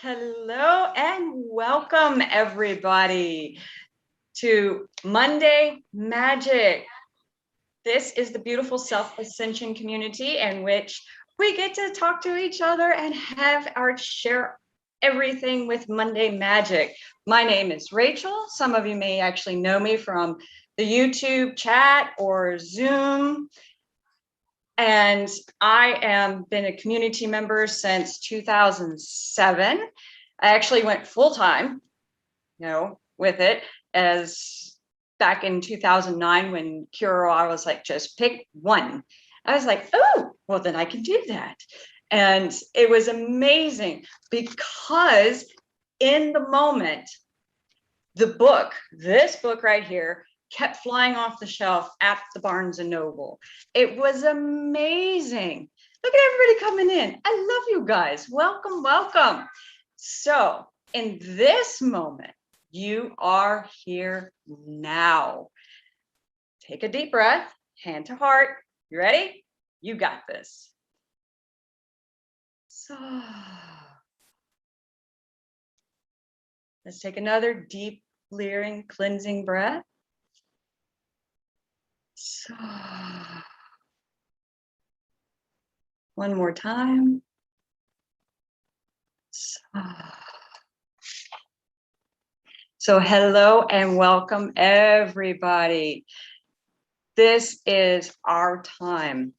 Hello and welcome everybody to Monday Magic. This is the beautiful self-ascension community in which we get to talk to each other and have our share everything with Monday Magic. My name is Rachel. Some of you may actually know me from the YouTube chat or Zoom. And I am been a community member since 2007. I actually went full-time, with it as back in 2009 when I was like, just pick one. I was like, oh, well, then I can do that. And it was amazing because in the moment, this book right here, kept flying off the shelf at the Barnes and Noble. It was amazing. Look at everybody coming in. I love you guys. Welcome, welcome. So in this moment, you are here now. Take a deep breath, hand to heart. You ready? You got this. So let's take another deep, clearing, cleansing breath. So, one more time. So hello and welcome everybody. This is our time,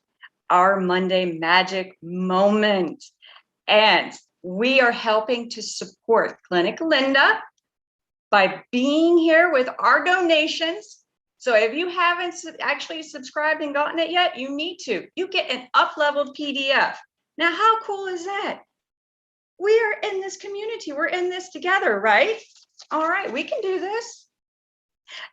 our Monday Magic moment. And we are helping to support Clinica Linda by being here with our donations. So if you haven't actually subscribed and gotten it yet, you need to. You get an up-leveled PDF. Now, how cool is that? We are in this community. We're in this together, right? All right, we can do this.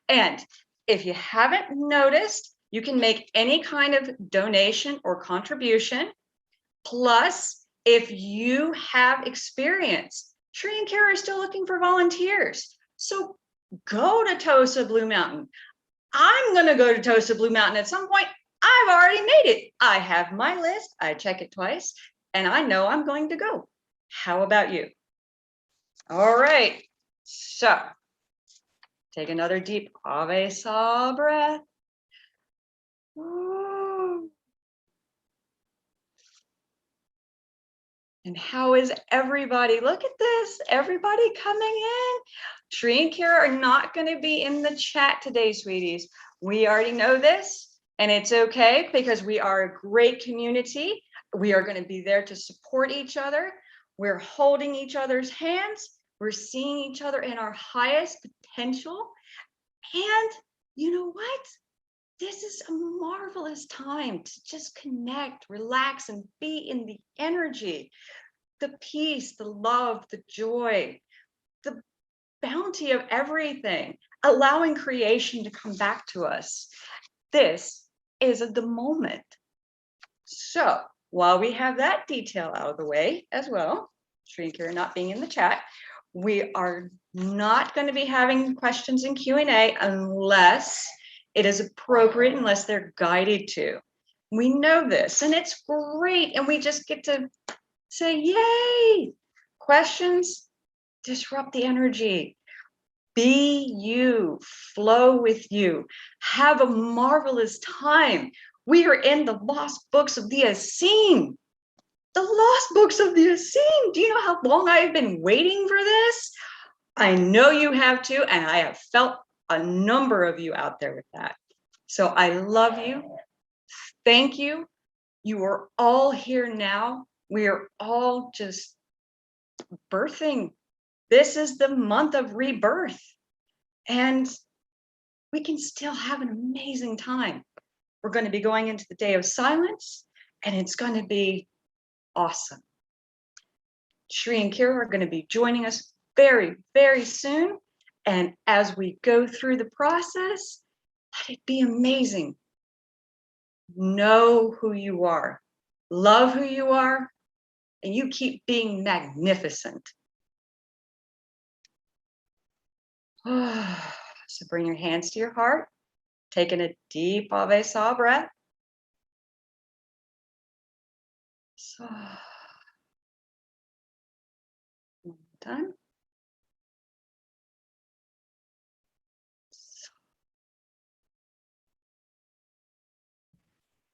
And if you haven't noticed, you can make any kind of donation or contribution. Plus, if you have experience, Tree and Kara are still looking for volunteers. So go to Tosa Blue Mountain. I'm going to go to Tosa Blue Mountain at some point. I've already made it. I have my list. I check it twice, and I know I'm going to go. How about you? All right. So take another deep Ave Sa breath. Woo. And how is everybody? Look at this. Everybody coming in. Tree and Kara are not going to be in the chat today, sweeties. We already know this, and it's okay because we are a great community. We are going to be there to support each other. We're holding each other's hands. We're seeing each other in our highest potential. And you know what? This is a marvelous time to just connect, relax, and be in the energy, the peace, the love, the joy, the bounty of everything, allowing creation to come back to us. This is the moment. So while we have that detail out of the way as well, Shrinker not being in the chat, we are not going to be having questions in Q&A unless it is appropriate, unless they're guided to. We know this, and it's great, and we just get to say, yay! Questions disrupt the energy. Be you, flow with you, have a marvelous time. We are in the lost books of the Essene. The lost books of the Essene. Do you know how long I've been waiting for this? I know you have too, and I have felt a number of you out there with that. So I love you. Thank you. You are all here now. We are all just birthing. This is the month of rebirth, and we can still have an amazing time. We're going to be going into the day of silence, and it's going to be awesome. Shri and Kira are going to be joining us very, very soon. And as we go through the process, let it be amazing. Know who you are, love who you are, and you keep being magnificent. So bring your hands to your heart, taking a deep Ave Sa breath. So Time.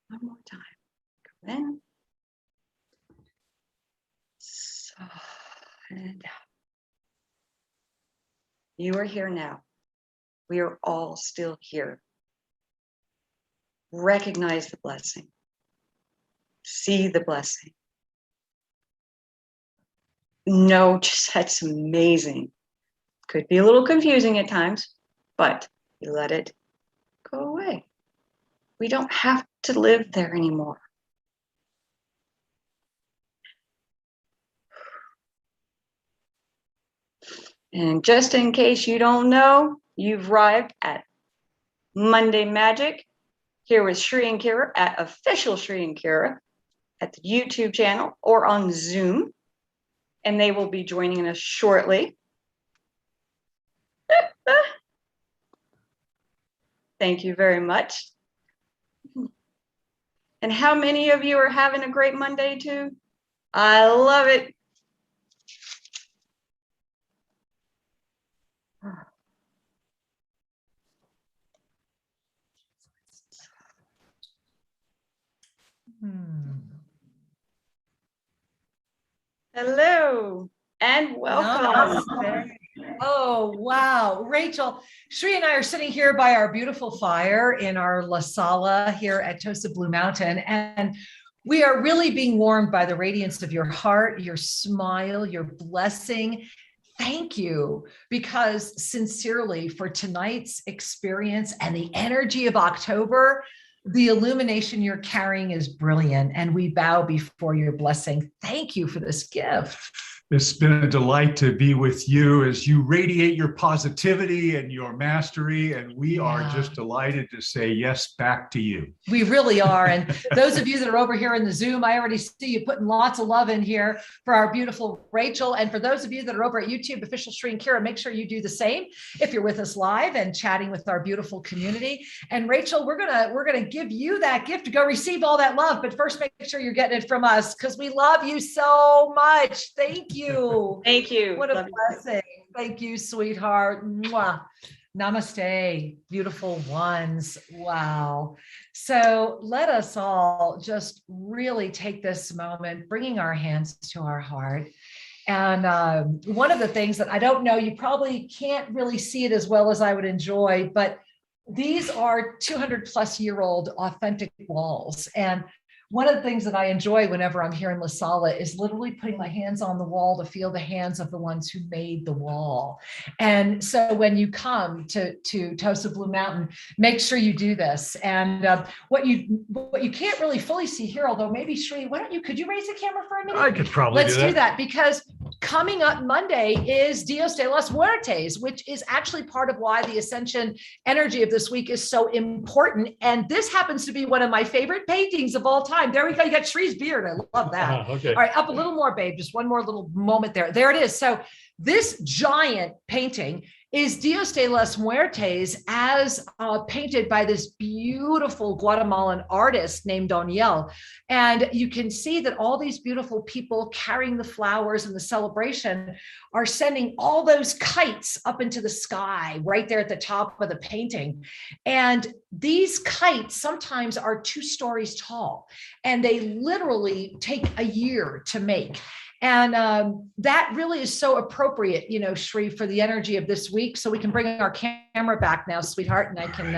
One more time. Go in. And out. You are here now. We are all still here. Recognize the blessing. See the blessing. No, just that's amazing. Could be a little confusing at times, but you let it go away. We don't have to live there anymore. And just in case you don't know, you've arrived at Monday Magic here with Shri and Kira at official Shri and Kira at the YouTube channel or on Zoom. And they will be joining us shortly. Thank you very much. And how many of you are having a great Monday too? I love it. Hello and welcome. Namaste. Oh, wow. Rachel, Shri and I are sitting here by our beautiful fire in our La Sala here at Tosa Blue Mountain. And we are really being warmed by the radiance of your heart, your smile, your blessing. Thank you, because sincerely for tonight's experience and the energy of October, the illumination you're carrying is brilliant, and we bow before your blessing. Thank you for this gift. It's been a delight to be with you as you radiate your positivity and your mastery, and we are just delighted to say yes back to you. We really are. And those of you that are over here in the Zoom, I already see you putting lots of love in here for our beautiful Rachel. And for those of you that are over at YouTube, official Shri and Kira, make sure you do the same if you're with us live and chatting with our beautiful community. And Rachel, we're gonna give you that gift to go receive all that love. But first, make sure you're getting it from us because we love you so much. Thank you. Thank you. What a blessing. Thank you, sweetheart. Mwah. Namaste, beautiful ones. Wow. So let us all just really take this moment, bringing our hands to our heart. And one of the things that I don't know, you probably can't really see it as well as I would enjoy, but these are 200-plus-year-old authentic walls. And one of the things that I enjoy whenever I'm here in La Sala is literally putting my hands on the wall to feel the hands of the ones who made the wall. And so when you come to Tosa Blue Mountain, make sure you do this. And what you can't really fully see here, although maybe Shri, could you raise the camera for a minute? I could probably do that because coming up Monday is Dios de los Muertes, which is actually part of why the Ascension energy of this week is so important. And this happens to be one of my favorite paintings of all time. There we go. You got Shri's beard. I love that. Okay. All right. Up a little more, babe. Just one more little moment there. There it is. So this giant painting is Dios de los Muertes as painted by this beautiful Guatemalan artist named Doniel. And you can see that all these beautiful people carrying the flowers and the celebration are sending all those kites up into the sky right there at the top of the painting. And these kites sometimes are 2 stories tall, and they literally take a year to make. And that really is so appropriate, you know, Shri, for the energy of this week. So we can bring our camera back now, sweetheart, and I can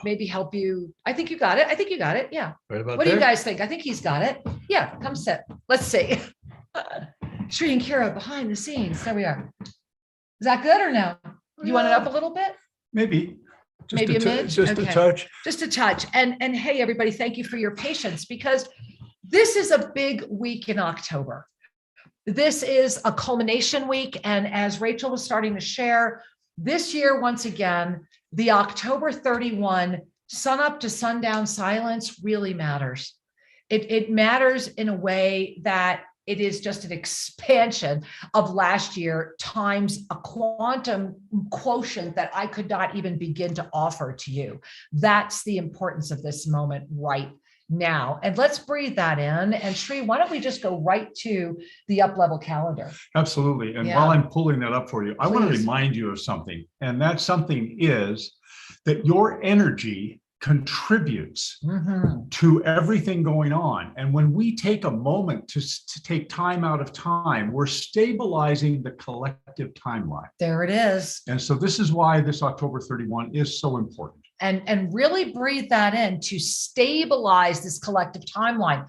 maybe help you. I think you got it. Yeah. Right about what do you guys think? I think he's got it. Yeah, come sit. Let's see. Shri and Kira behind the scenes. There we are. Is that good or no? You want it up a little bit? Maybe. Maybe a mid? Just a touch. Just a touch. And hey, everybody, thank you for your patience, because this is a big week in October. This is a culmination week. And as Rachel was starting to share, this year, once again, the October 31 sun up to sundown silence really matters. It matters in a way that it is just an expansion of last year times a quantum quotient that I could not even begin to offer to you. That's the importance of this moment right now. And let's breathe that in. And Sri, why don't we just go right to the up level calendar? Absolutely. And Yeah. while I'm pulling that up for you, I want to Please. remind you of something. And that something is that your energy contributes to everything going on. And when we take a moment to take time out of time, we're stabilizing the collective timeline. There it is. And so this is why this October 31 is so important. And really breathe that in to stabilize this collective timeline.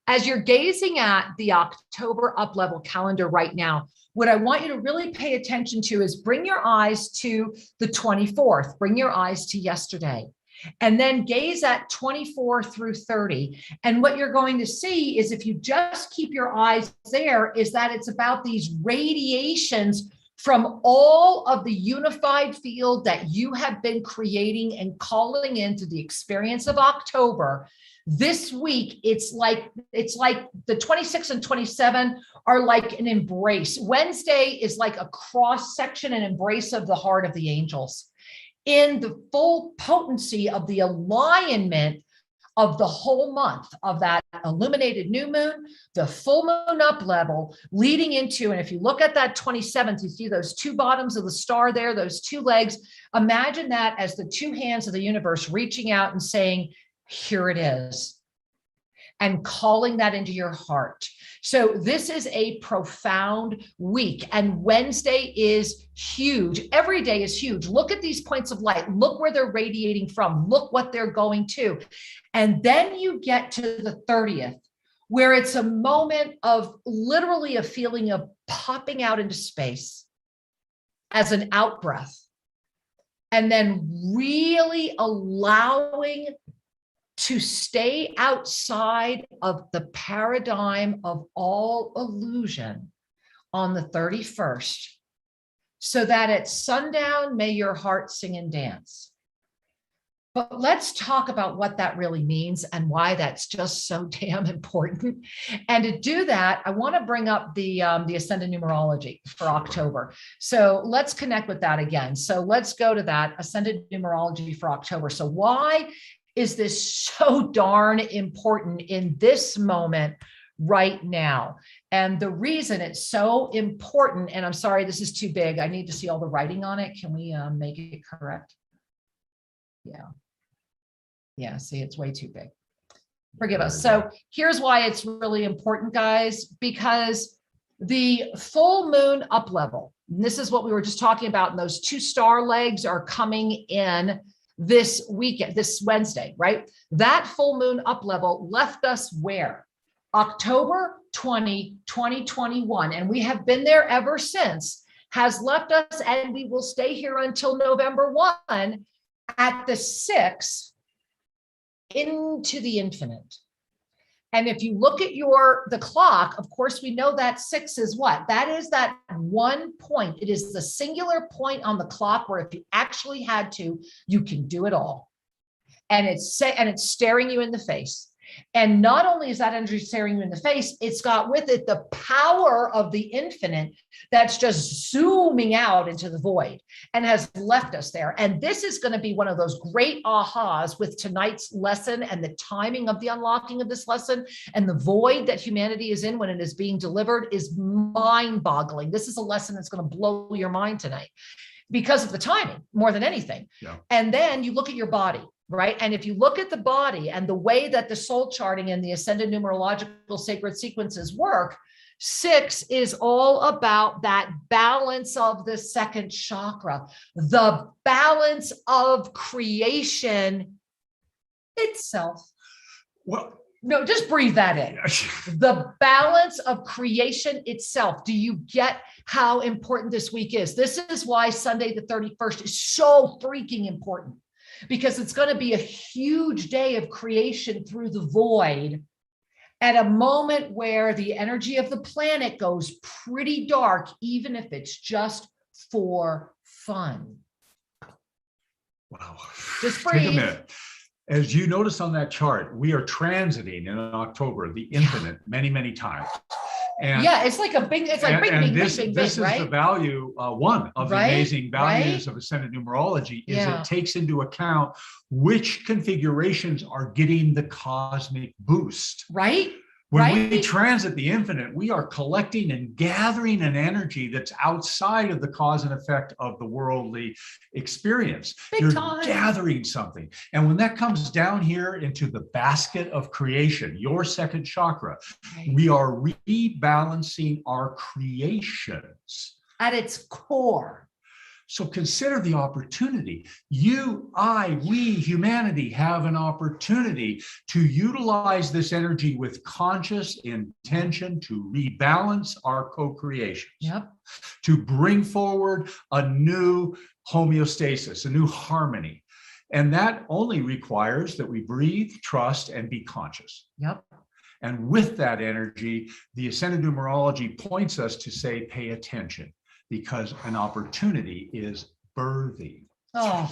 As you're gazing at the October up level calendar right now, what I want you to really pay attention to is bring your eyes to the 24th, bring your eyes to yesterday, and then gaze at 24 through 30. And what you're going to see is, if you just keep your eyes there, is that it's about these radiations from all of the unified field that you have been creating and calling into the experience of October. This week, it's like the 26 and 27 are like an embrace. Wednesday is like a cross section, an embrace of the heart of the angels, in the full potency of the alignment of the whole month of that illuminated new moon, the full moon up level leading into, and if you look at that 27th, you see those two bottoms of the star there, those two legs. Imagine that as the two hands of the universe reaching out and saying, here it is, and calling that into your heart. So this is a profound week, and Wednesday is huge. Every day is huge. Look at these points of light. Look where they're radiating from. Look what they're going to. And then you get to the 30th, where it's a moment of literally a feeling of popping out into space as an out breath, and then really allowing to stay outside of the paradigm of all illusion on the 31st, so that at sundown, may your heart sing and dance. But let's talk about what that really means and why that's just so damn important. And to do that, I want to bring up the Ascendant Numerology for October. So let's connect with that again. So let's go to that Ascendant Numerology for October. So why is this so darn important in this moment right now? And the reason it's so important, and I'm sorry, this is too big. I need to see all the writing on it. Can we make it correct? Yeah, see, it's way too big. Forgive us. So here's why it's really important, guys, because the full moon up level, and this is what we were just talking about, and those two star legs are coming in this weekend, this Wednesday, right? That full moon up level left us where? October 20, 2021. And we have been there ever since, has left us, and we will stay here until November 1 at the 6 into the infinite. And if you look at the clock, of course, we know that 6 is what? That is that one point. It is the singular point on the clock where if you actually had to, you can do it all. And it's staring you in the face. And not only is that energy staring you in the face, it's got with it the power of the infinite that's just zooming out into the void and has left us there. And this is going to be one of those great ahas with tonight's lesson, and the timing of the unlocking of this lesson and the void that humanity is in when it is being delivered is mind-boggling. This is a lesson that's going to blow your mind tonight because of the timing more than anything. Yeah. And then you look at your body. Right. And if you look at the body and the way that the soul charting and the ascended numerological sacred sequences work, 6 is all about that balance of the second chakra, the balance of creation itself. Well, no, just breathe that in. The balance of creation itself. Do you get how important this week is? This is why Sunday, the 31st is so freaking important. Because it's going to be a huge day of creation through the void at a moment where the energy of the planet goes pretty dark, even if it's just for fun. Wow. Just breathe. Take a minute. As you notice on that chart, we are transiting in October, the infinite, many, many times. And yeah, it's like it's like bing, bing, this, bing, bing, this bing, is right? the value, one of the Right, amazing values right. of Ascendant numerology is Yeah. it takes into account which configurations are getting the cosmic boost. Right. When we transit the infinite, we are collecting and gathering an energy that's outside of the cause and effect of the worldly experience. Big You're time. gathering something. And when that comes down here into the basket of creation, your second chakra, Right. we are rebalancing our creations At its core. So consider the opportunity. You, I, we, humanity have an opportunity to utilize this energy with conscious intention to rebalance our co-creations. Yep. To bring forward a new homeostasis, a new harmony. And that only requires that we breathe, trust, and be conscious. Yep. And with that energy, the Ascendant numerology points us to say, pay attention, because an opportunity is birthing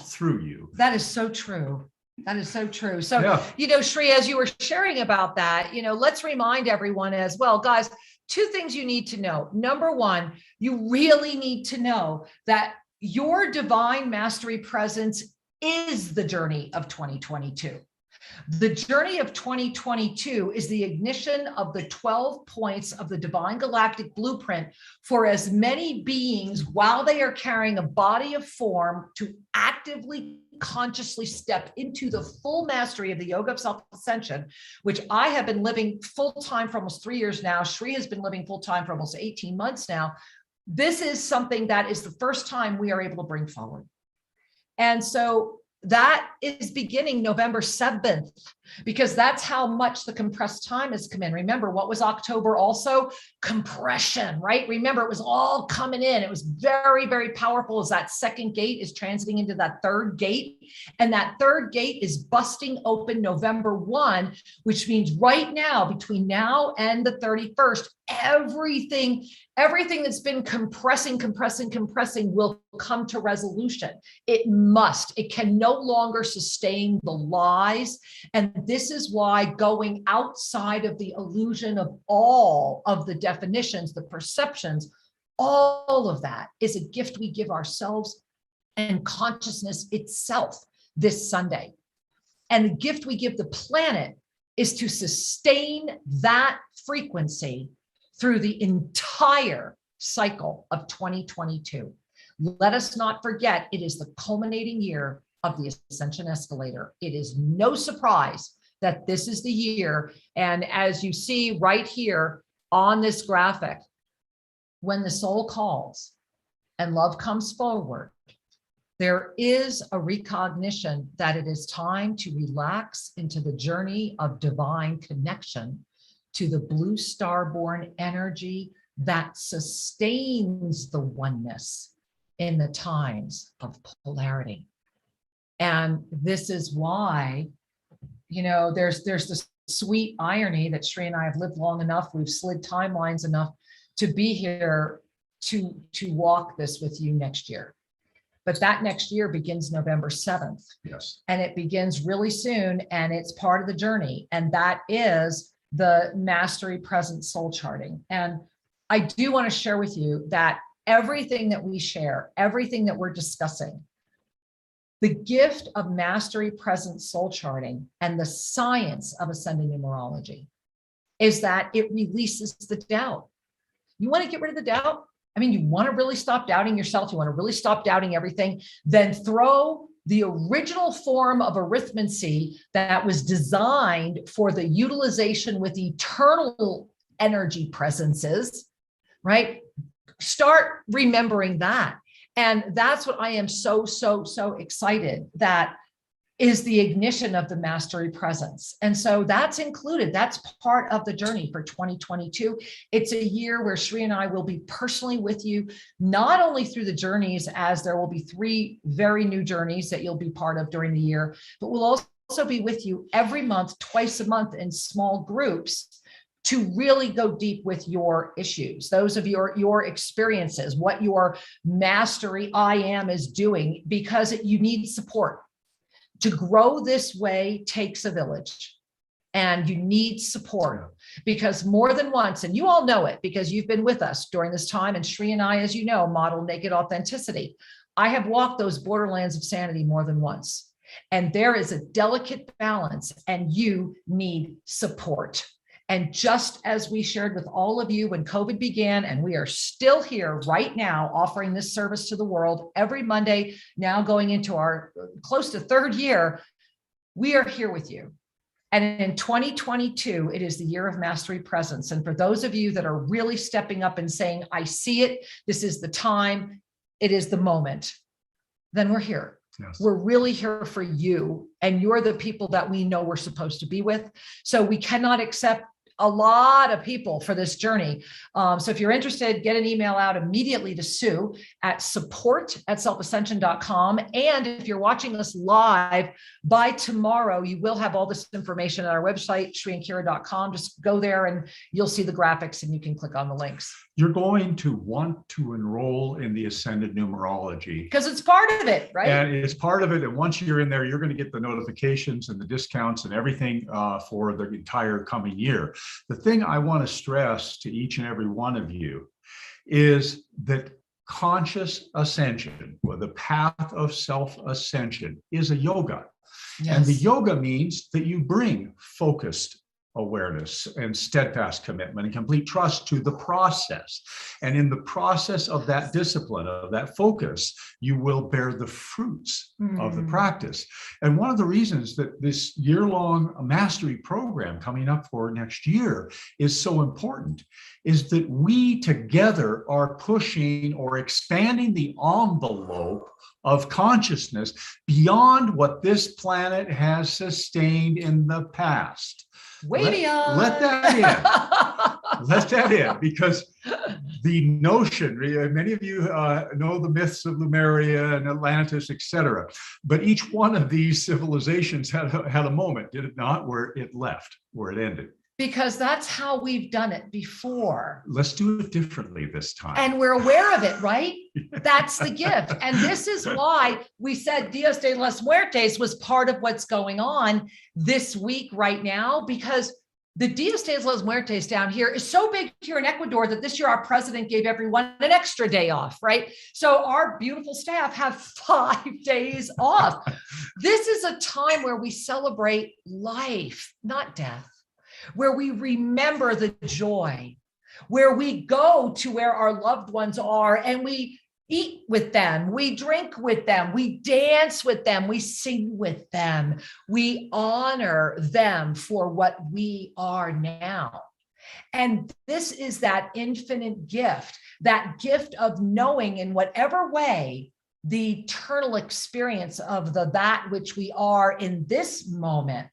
through you. That is so true. That is so true. So, yeah. Shri, as you were sharing about that, let's remind everyone as well, guys, two things you need to know. Number one, you really need to know that your divine mastery presence is the journey of 2022. The journey of 2022 is the ignition of the 12 points of the divine galactic blueprint for as many beings while they are carrying a body of form to actively, consciously step into the full mastery of the yoga of self-ascension, which I have been living full-time for almost 3 years now. Shri has been living full-time for almost 18 months now. This is something that is the first time we are able to bring forward. And so that is beginning November 7th, because that's how much the compressed time has come in. Remember, what was October also? Compression, right? Remember, it was all coming in. It was very, very powerful as that second gate is transiting into that third gate. And that third gate is busting open November 1, which means right now, between now and the 31st, everything that's been compressing will come to resolution. It must. It can no longer sustain the lies. And this is why going outside of the illusion of all of the definitions, the perceptions, all of that is a gift we give ourselves and consciousness itself this Sunday. And the gift we give the planet is to sustain that frequency through the entire cycle of 2022. Let us not forget, it is the culminating year of the Ascension escalator. It is no surprise that this is the year. And as you see right here on this graphic, when the soul calls and love comes forward, there is a recognition that it is time to relax into the journey of divine connection to the blue star-born energy that sustains the oneness in the times of polarity. And this is why, there's this sweet irony that Shri and I have lived long enough, we've slid timelines enough to be here to walk this with you next year. But that next year begins November 7th. Yes. And it begins really soon, and it's part of the journey. And that is the Mastery Present Soul Charting. And I do want to share with you that everything that we share, everything that we're discussing, the gift of Mastery Present Soul Charting and the science of Ascendant Numerology is that it releases the doubt. You want to get rid of the doubt? I mean, you want to really stop doubting yourself. You want to really stop doubting everything. Then throw the original form of arithmancy that was designed for the utilization with eternal energy presences, right? Start remembering that. And that's what I am so excited that is the ignition of the mastery presence. And so that's included. That's part of the journey for 2022. It's a year where Shri and I will be personally with you, not only through the journeys, as there will be 3 very new journeys that you'll be part of during the year, but we'll also be with you every month, twice a month in small groups to really go deep with your issues, those of your experiences, what your mastery I am is doing, because you need support. To grow this way takes a village. and you need support, because more than once, and you all know it because you've been with us during this time, and Shri and I, as you know, model naked authenticity. I have walked those borderlands of sanity more than once, and there is a delicate balance, and you need support. And just as we shared with all of you when COVID began, and we are still here right now offering this service to the world every Monday, now going into our close to third year, we are here with you. And in 2022, it is the year of mastery presence. And for those of you that are really stepping up and saying, I see it, this is the time, it is the moment, then we're here. Yes. We're really here for you, and you're the people that we know we're supposed to be with. So we cannot accept a lot of people for this journey. So if you're interested, get an email out immediately to Sue at support@selfascension.com. And if you're watching us live, by tomorrow, you will have all this information on our website, shriandkira.com. Just go there and you'll see the graphics and you can click on the links. You're going to want to enroll in the Ascended Numerology. Because it's part of it, right? And it's part of it. And once you're in there, you're going to get the notifications and the discounts and everything for the entire coming year. The thing I want to stress to each and every one of you is that conscious ascension, or the path of self-ascension, is a yoga. Yes. And the yoga means that you bring focused awareness and steadfast commitment and complete trust to the process. And in the process of that discipline, of that focus, you will bear the fruits of the practice. And one of the reasons that this year-long mastery program coming up for next year is so important is that we together are pushing or expanding the envelope of consciousness beyond what this planet has sustained in the past. Let that in. Let that in, because the notion, many of you know the myths of Lemuria and Atlantis, etc. But each one of these civilizations had a moment, did it not, where it left, where it ended. Because that's how we've done it before. Let's do it differently this time. And we're aware of it, right? That's the gift. And this is why we said Dios de los Muertes was part of what's going on this week right now, because the Dios de los Muertes down here is so big here in Ecuador that this year our president gave everyone an extra day off, right? So our beautiful staff have 5 days off. This is a time where we celebrate life, not death, where we remember the joy, where we go to where our loved ones are and we eat with them, we drink with them, we dance with them, we sing with them, we honor them for what we are now. And this is that infinite gift, that gift of knowing in whatever way the eternal experience of that which we are in this moment.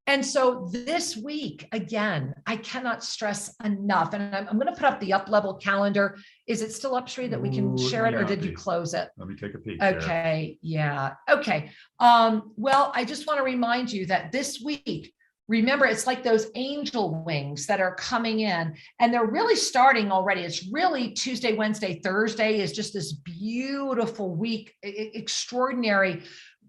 And so this week, again, I cannot stress enough, and I'm going to put up the up level calendar. Is it still up, Shri, that we can share it, or did you close it? Let me take a peek. Okay, yeah, okay. Well, I just want to remind you that this week, remember, it's like those angel wings that are coming in, and they're really starting already. It's really Tuesday, Wednesday, Thursday is just this beautiful week, extraordinary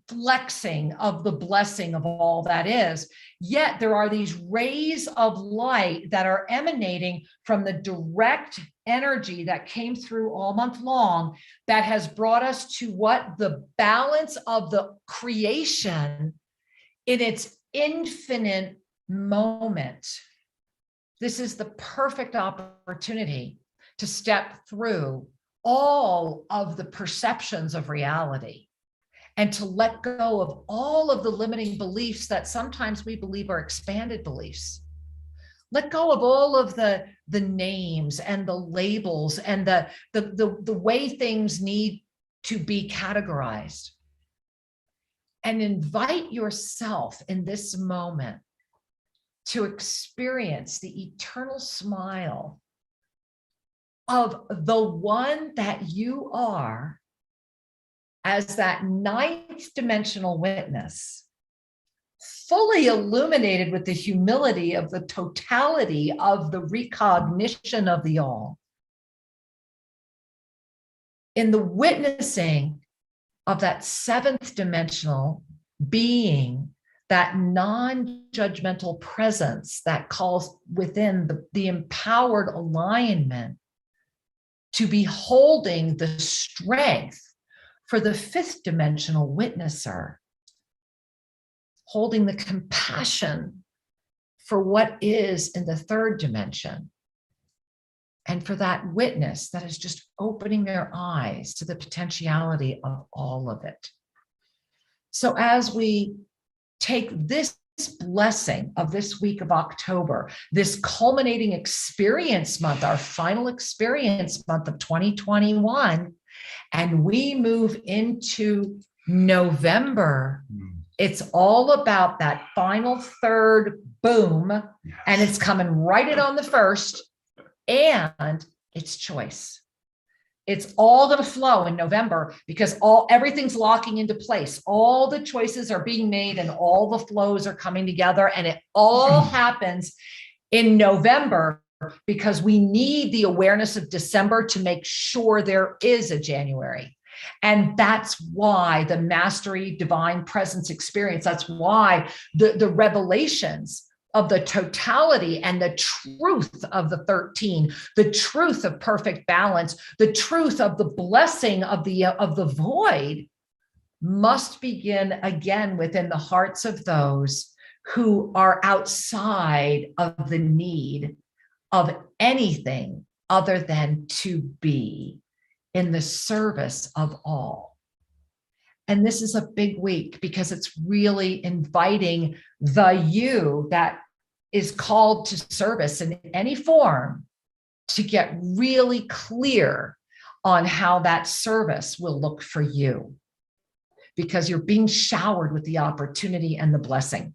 flexing of the blessing of all that is. Yet there are these rays of light that are emanating from the direct energy that came through all month long that has brought us to what the balance of the creation in its infinite moment. This is the perfect opportunity to step through all of the perceptions of reality and to let go of all of the limiting beliefs that sometimes we believe are expanded beliefs. Let go of all of the names and the labels and the way things need to be categorized. And invite yourself in this moment to experience the eternal smile of the one that you are as that 9th dimensional witness, fully illuminated with the humility of the totality of the recognition of the all, in the witnessing of that 7th dimensional being that non-judgmental presence that calls within the empowered alignment to be holding the strength for the fifth dimensional witnesser, holding the compassion for what is in the third dimension, and for that witness that is just opening their eyes to the potentiality of all of it. So as we take this blessing of this week of October, this culminating experience month, our final experience month of 2021, and we move into November, it's all about that final third boom, and it's coming right in on the first, and it's choice. It's all going to flow in November because everything's locking into place. All the choices are being made and all the flows are coming together, and it all happens in November because we need the awareness of December to make sure there is a January. And that's why the mastery divine presence experience, that's why the revelations of the totality and the truth of the 13, the truth of perfect balance, the truth of the blessing of the void must begin again within the hearts of those who are outside of the need of anything other than to be in the service of all. And this is a big week because it's really inviting the you that is called to service in any form to get really clear on how that service will look for you, because you're being showered with the opportunity and the blessing.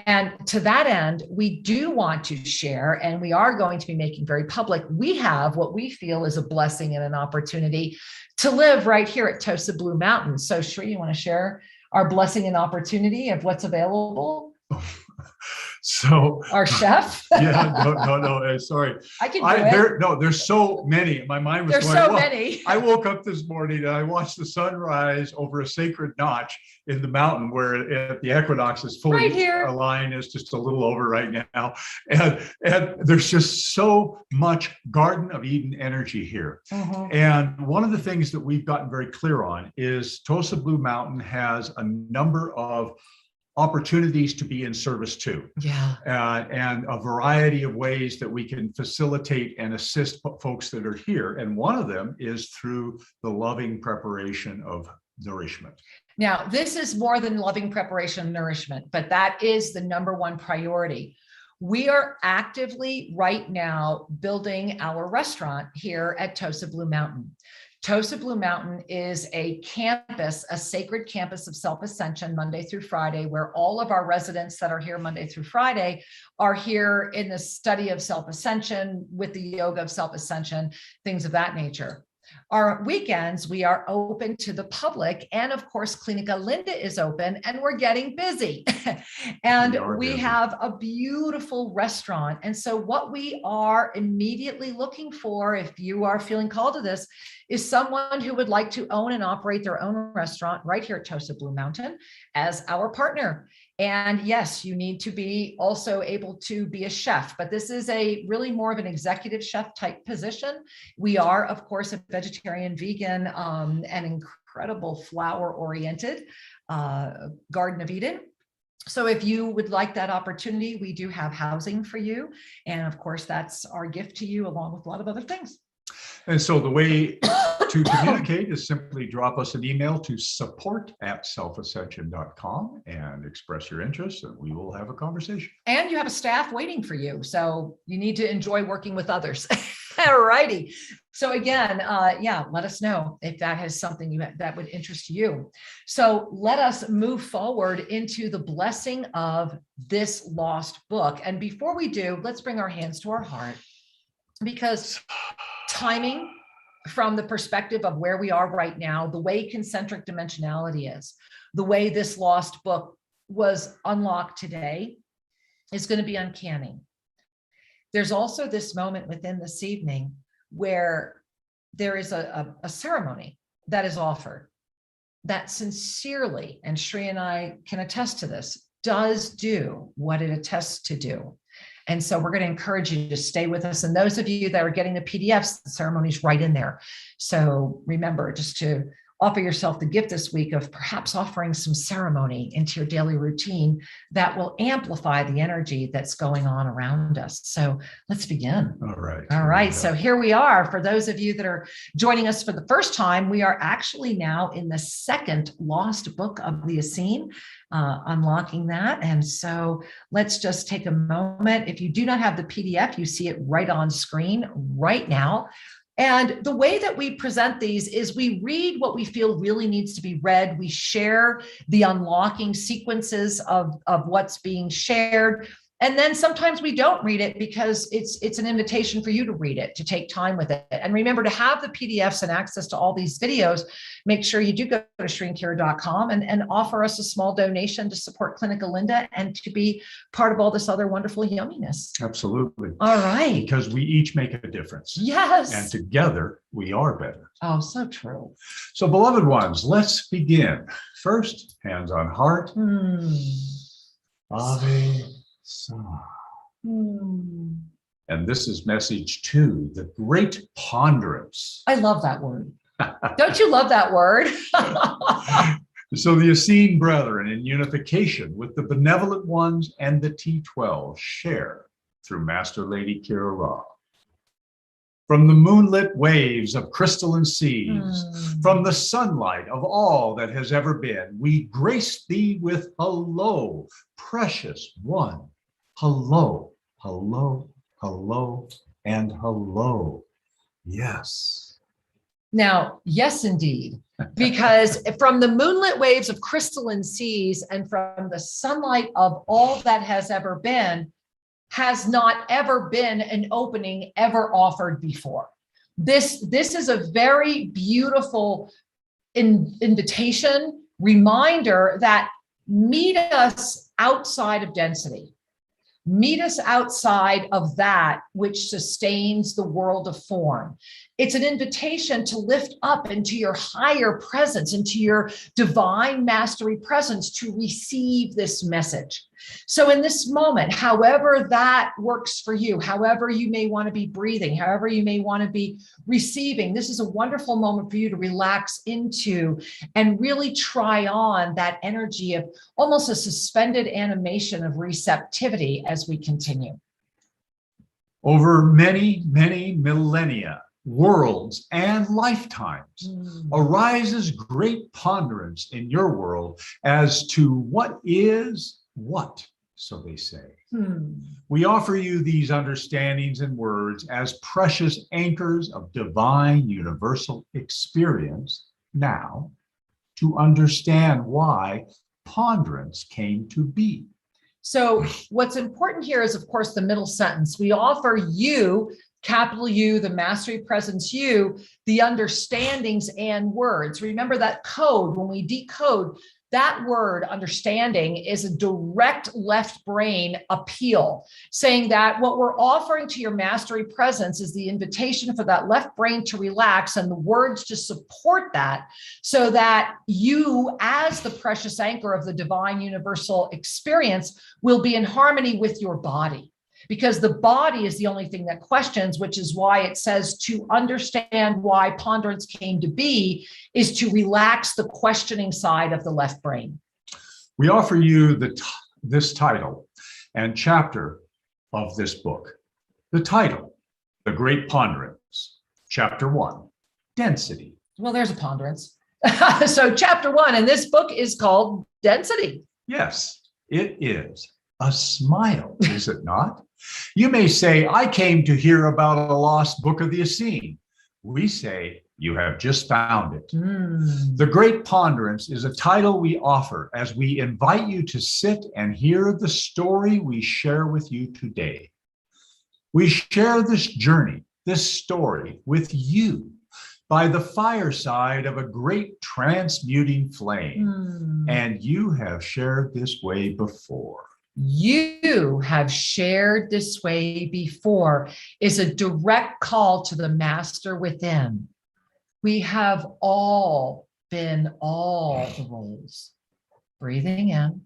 And to that end, we do want to share, and we are going to be making very public, we have what we feel is a blessing and an opportunity to live right here at Tosa Blue Mountain. So Sri, you want to share our blessing and opportunity of what's available? So our chef? No, sorry. I can do it. There's so many. My mind was There's going, so well, many. I woke up this morning and I watched the sunrise over a sacred notch in the mountain where the equinox is fully aligned. It's just a little over right now. And there's just so much Garden of Eden energy here. And one of the things that we've gotten very clear on is Tosa Blue Mountain has a number of opportunities to be in service to. And a variety of ways that we can facilitate and assist folks that are here. And one of them is through the loving preparation of nourishment. Now, this is more than loving preparation and nourishment, but that is the number one priority. We are actively right now building our restaurant here at Tosa Blue Mountain. Tosa Blue Mountain is a campus, a sacred campus of self-ascension Monday through Friday, where all of our residents that are here Monday through Friday are here in the study of self-ascension with the yoga of self-ascension, things of that nature. Our weekends, we are open to the public. And of course, Clinica Linda is open and we're getting busy. And we have a beautiful restaurant. And so what we are immediately looking for, if you are feeling called to this, is someone who would like to own and operate their own restaurant right here at Tosa Blue Mountain as our partner. And yes, you need to be also able to be a chef, but this is a really more of an executive chef type position. We are, of course, a vegetarian, vegan, and incredible flower oriented Garden of Eden. So if you would like that opportunity, we do have housing for you. And of course, that's our gift to you, along with a lot of other things. And so the way to communicate is simply drop us an email to support@selfascension.com and express your interest, and we will have a conversation. And you have a staff waiting for you. So you need to enjoy working with others. All righty. So again, let us know if that has something that would interest you. So let us move forward into the blessing of this lost book. And before we do, let's bring our hands to our heart, because timing, from the perspective of where we are right now, the way concentric dimensionality is, the way this lost book was unlocked today is going to be uncanny. There's also this moment within this evening where there is a ceremony that is offered that sincerely, and Sri and I can attest to this, does do what it attests to do. And so we're going to encourage you to stay with us. And those of you that are getting the PDFs, the ceremony is right in there. So remember just to offer yourself the gift this week of perhaps offering some ceremony into your daily routine that will amplify the energy that's going on around us. So let's begin. All right. All right. So here we are. For those of you that are joining us for the first time, we are actually now in the second lost book of the Essene, unlocking that. And so let's just take a moment. If you do not have the PDF, you see it right on screen right now. And the way that we present these is we read what we feel really needs to be read. We share the unlocking sequences of what's being shared. And then sometimes we don't read it because it's an invitation for you to read it, to take time with it. And remember, to have the PDFs and access to all these videos, make sure you do go to shrinkhere.com and offer us a small donation to support Clinica Linda and to be part of all this other wonderful yumminess. Absolutely. All right. Because we each make a difference. Yes. And together we are better. Oh, so true. So, beloved ones, let's begin. First, hands on heart. Ave. And this is message 2, the great ponderance. I love that word. Don't you love that word? So the Essene brethren in unification with the benevolent ones and the T12 share through Master Lady Kira Ra. From the moonlit waves of crystalline seas, from the sunlight of all that has ever been, we grace thee with hello, precious one. Hello, hello, hello, and hello. Yes. Now, yes, indeed, because from the moonlit waves of crystalline seas and from the sunlight of all that has ever been, has not ever been an opening ever offered before. This is a very beautiful invitation, reminder that meet us outside of density. Meet us outside of that which sustains the world of form. It's an invitation to lift up into your higher presence, into your divine mastery presence, to receive this message. So in this moment, however that works for you, however you may want to be breathing, however you may want to be receiving, this is a wonderful moment for you to relax into and really try on that energy of almost a suspended animation of receptivity as we continue. Over many, many millennia, worlds, and lifetimes arises great ponderance in your world as to what is what, so they say. We offer you these understandings and words as precious anchors of divine universal experience now to understand why ponderance came to be. So what's important here is, of course, the middle sentence. We offer you, capital U, the mastery presence you, the understandings and words. Remember that code, when we decode, that word understanding is a direct left brain appeal, saying that what we're offering to your mastery presence is the invitation for that left brain to relax and the words to support that, so that you, as the precious anchor of the divine universal experience, will be in harmony with your body. Because the body is the only thing that questions, which is why it says to understand why ponderance came to be is to relax the questioning side of the left brain. We offer you this title and chapter of this book. The title, The Great Ponderance, Chapter 1, Density. Well, there's a ponderance. So chapter 1 in this book is called Density. Yes, it is. A smile, is it not? You may say, I came to hear about a lost book of the Essene. We say, you have just found it. The Great Ponderance is a title we offer as we invite you to sit and hear the story we share with you today. We share this journey, this story with you by the fireside of a great transmuting flame. And you have shared this way before. You have shared this way before is a direct call to the master within. We have all been all the roles. Breathing in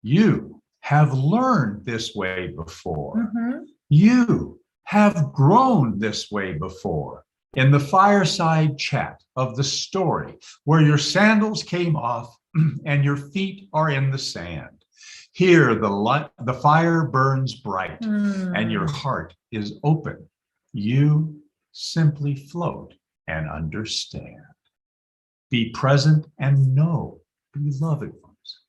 You have learned this way before. Mhm. You have grown this way before. In the fireside chat of the story where your sandals came off and your feet are in the sand. Here the fire burns bright and your heart is open. You simply float and understand. Be present and know, beloved ones.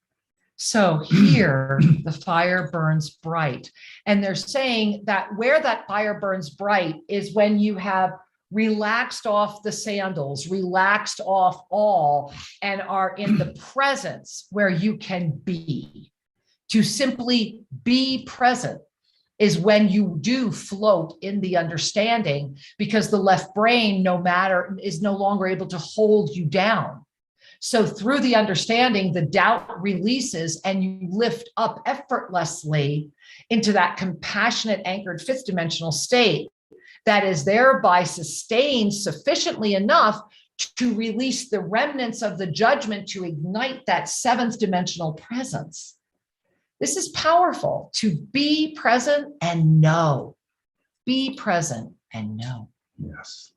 So here the fire burns bright. And they're saying that where that fire burns bright is when you have relaxed off the sandals, relaxed off all, and are in the presence where you can be. To simply be present is when you do float in the understanding, because the left brain, no matter, is no longer able to hold you down. So through the understanding, the doubt releases and you lift up effortlessly into that compassionate, anchored fifth dimensional state that is thereby sustained sufficiently enough to release the remnants of the judgment to ignite that seventh dimensional presence. This is powerful, to be present and know. Be present and know. Yes.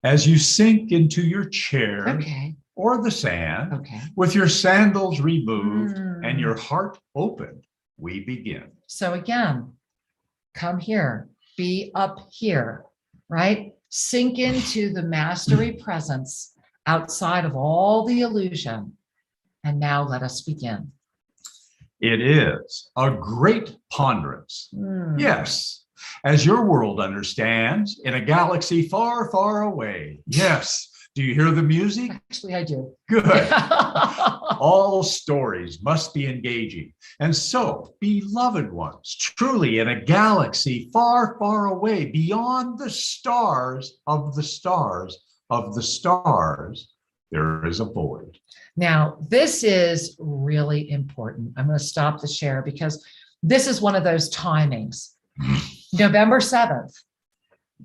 As you sink into your chair or the sand, with your sandals removed and your heart open, we begin. So again, come here, be up here, right? Sink into the mastery presence outside of all the illusion. And now let us begin. It is a great ponderance. Yes, as your world understands, in a galaxy far, far away. Yes. Do you hear the music? Actually, I do. Good. All stories must be engaging. And so, beloved ones, truly in a galaxy far, far away, beyond the stars of the stars of the stars, there is a void. Now, this is really important. I'm going to stop the share because this is one of those timings. November 7th,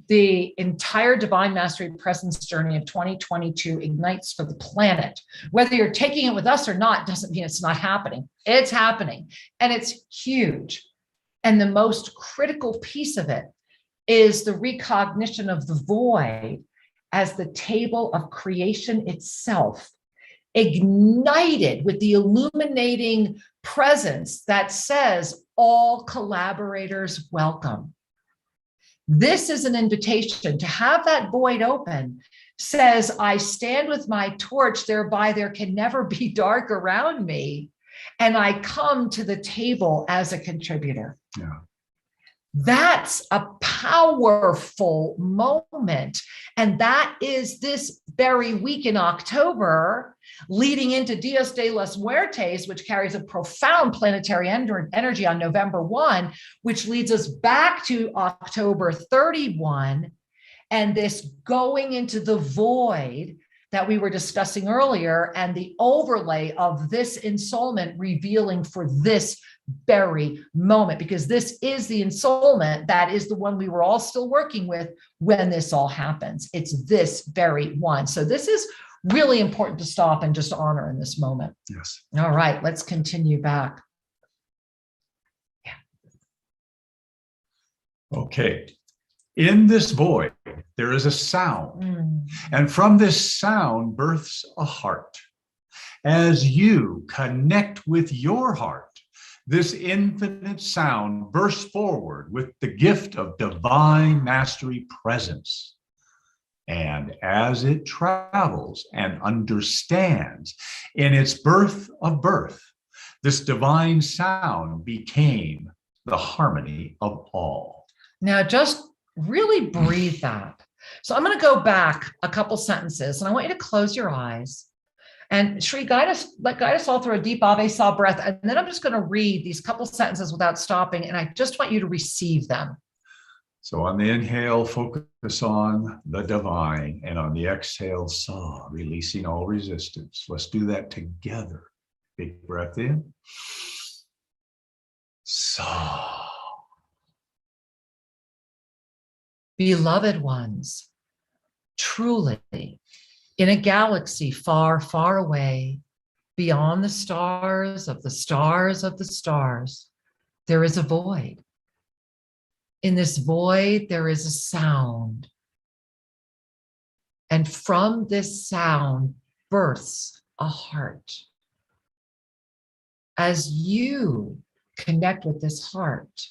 the entire Divine Mastery Presence journey of 2022 ignites for the planet. Whether you're taking it with us or not doesn't mean it's not happening. It's happening, and it's huge. And the most critical piece of it is the recognition of the void as the table of creation itself, ignited with the illuminating presence that says, all collaborators welcome. This is an invitation to have that void open, says, I stand with my torch, thereby there can never be dark around me. And I come to the table as a contributor. Yeah. That's a powerful moment. And that is this very week in October, leading into Dios de los Muertes, which carries a profound planetary energy on November 1, which leads us back to October 31. And this going into the void that we were discussing earlier, and the overlay of this ensoulment revealing for this very moment, because this is the ensoulment that is the one we were all still working with when this all happens. It's this very one. So this is really important to stop and just honor in this moment. Yes. All right, let's continue back. Yeah. Okay. In this void, there is a sound, and from this sound births a heart. As you connect with your heart, this infinite sound bursts forward with the gift of divine mastery presence. And as it travels and understands in its birth of birth, this divine sound became the harmony of all. Now, just really breathe that. So I'm going to go back a couple sentences, and I want you to close your eyes. And Shri, guide us all through a deep Ave Sa breath. And then I'm just going to read these couple sentences without stopping. And I just want you to receive them. So on the inhale, focus on the divine. And on the exhale, Sa, releasing all resistance. Let's do that together. Big breath in. Sa. Beloved ones, truly, in a galaxy far, far away, beyond the stars of the stars of the stars, there is a void. In this void, there is a sound. And from this sound births a heart. As you connect with this heart,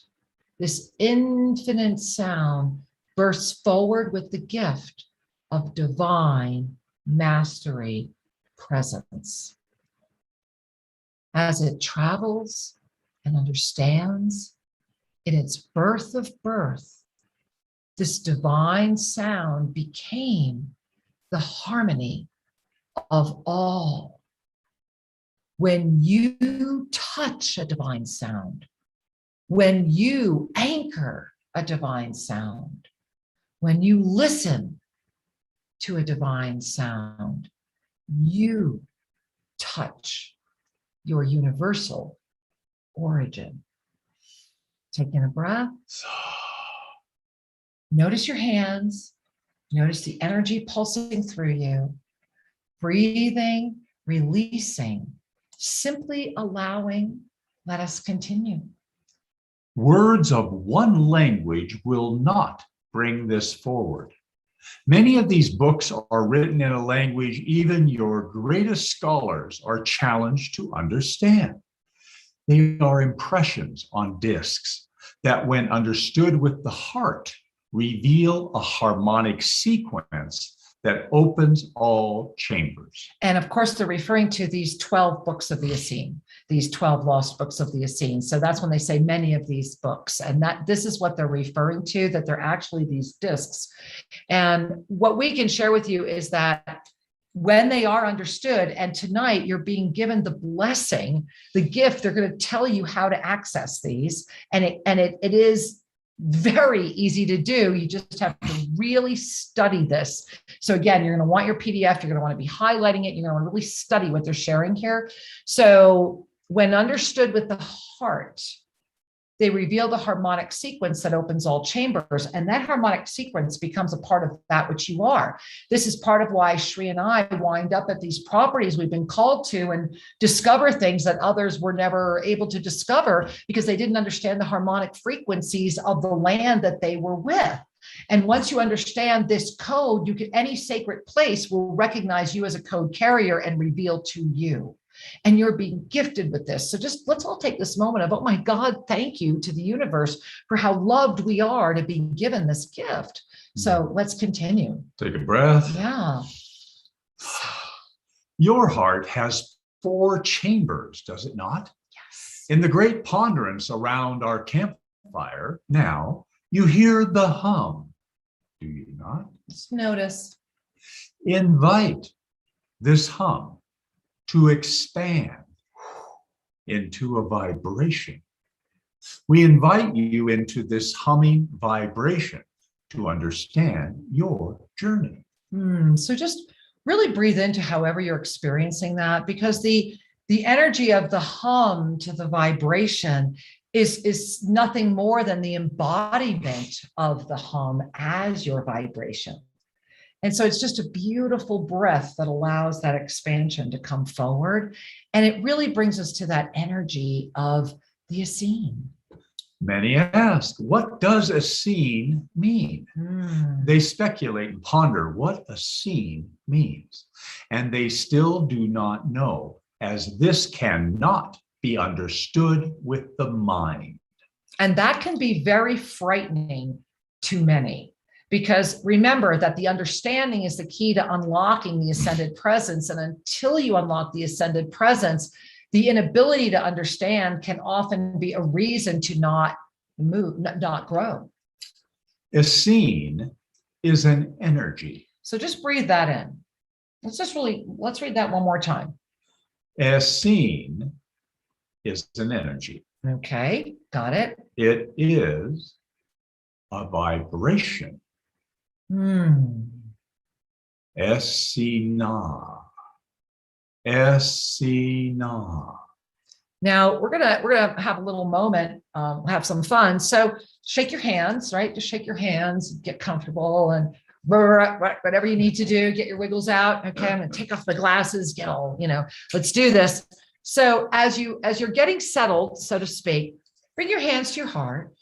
this infinite sound bursts forward with the gift of divine mastery presence. As it travels and understands in its birth of birth, this divine sound became the harmony of all. When you touch a divine sound, when you anchor a divine sound, when you listen to a divine sound, you touch your universal origin. Taking a breath. Notice your hands. Notice the energy pulsing through you. Breathing, releasing, simply allowing. Let us continue. Words of one language will not bring this forward. Many of these books are written in a language even your greatest scholars are challenged to understand. They are impressions on discs that, when understood with the heart, reveal a harmonic sequence that opens all chambers. And of course, they're referring to these 12 books of the Essene, these 12 lost books of the Essene. So that's when they say many of these books, and that this is what they're referring to, that they're actually these discs. And what we can share with you is that when they are understood, and tonight you're being given the blessing, the gift, they're going to tell you how to access these. And it is very easy to do. You just have to really study this. So again, you're going to want your PDF. You're going to want to be highlighting it. You're going to really study what they're sharing here. So when understood with the heart, they reveal the harmonic sequence that opens all chambers. And that harmonic sequence becomes a part of that which you are. This is part of why Shri and I wind up at these properties we've been called to and discover things that others were never able to discover because they didn't understand the harmonic frequencies of the land that they were with. And once you understand this code, you can, any sacred place will recognize you as a code carrier and reveal to you. And you're being gifted with this. So just let's all take this moment of, oh my God, thank you to the universe for how loved we are to be given this gift. So let's continue. Take a breath. Yeah. Your heart has 4 chambers, does it not? Yes. In the great ponderance around our campfire, now you hear the hum, do you not? Just notice. Invite this hum to expand into a vibration. We invite you into this humming vibration to understand your journey. So just really breathe into however you're experiencing that, because the energy of the hum to the vibration is nothing more than the embodiment of the hum as your vibration. And so it's just a beautiful breath that allows that expansion to come forward. And it really brings us to that energy of the Essene. Many ask, what does Essene mean? They speculate and ponder what Essene means. And they still do not know, as this cannot be understood with the mind. And that can be very frightening to many. Because remember that the understanding is the key to unlocking the ascended presence. And until you unlock the ascended presence, the inability to understand can often be a reason to not move, not grow. Essene is an energy. So just breathe that in. Let's read that one more time. Essene is an energy. Okay, got it. It is a vibration. Essenah. Essenah. Now we're gonna have a little moment, have some fun. So shake your hands, right? Just shake your hands, get comfortable, and whatever you need to do, get your wiggles out. Okay, I'm going to take off the glasses, get all, let's do this. So as you're getting settled, so to speak, bring your hands to your heart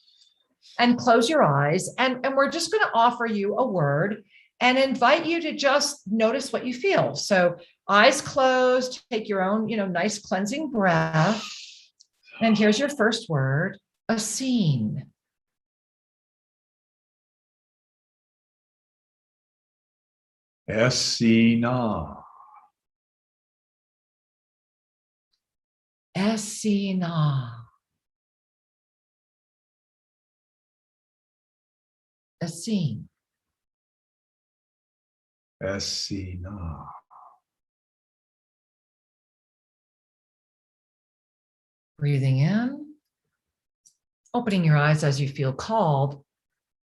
and close your eyes. And we're just going to offer you a word and invite you to just notice what you feel. So eyes closed, take your own, nice cleansing breath. And here's your first word, Essene. Essenah. Essenah. Essene. Essenah. Breathing in, opening your eyes as you feel called.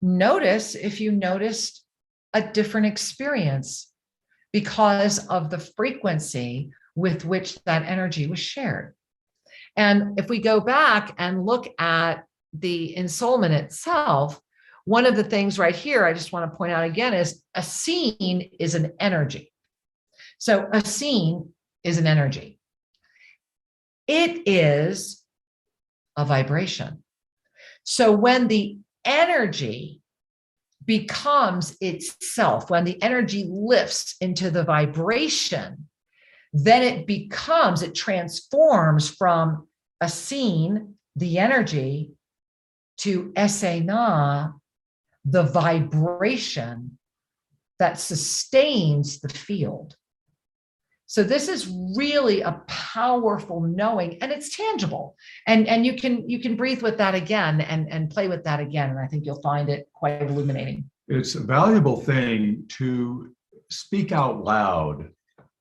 Notice if you noticed a different experience because of the frequency with which that energy was shared. And if we go back and look at the ensoulment itself, one of the things right here, I just want to point out again, is Essene is an energy. So Essene is an energy. It is a vibration. So when the energy becomes itself, when the energy lifts into the vibration, then it transforms from Essene, the energy, to Essenah, the vibration that sustains the field. So this is really a powerful knowing, and it's tangible. And you can breathe with that again and play with that again. And I think you'll find it quite illuminating. It's a valuable thing to speak out loud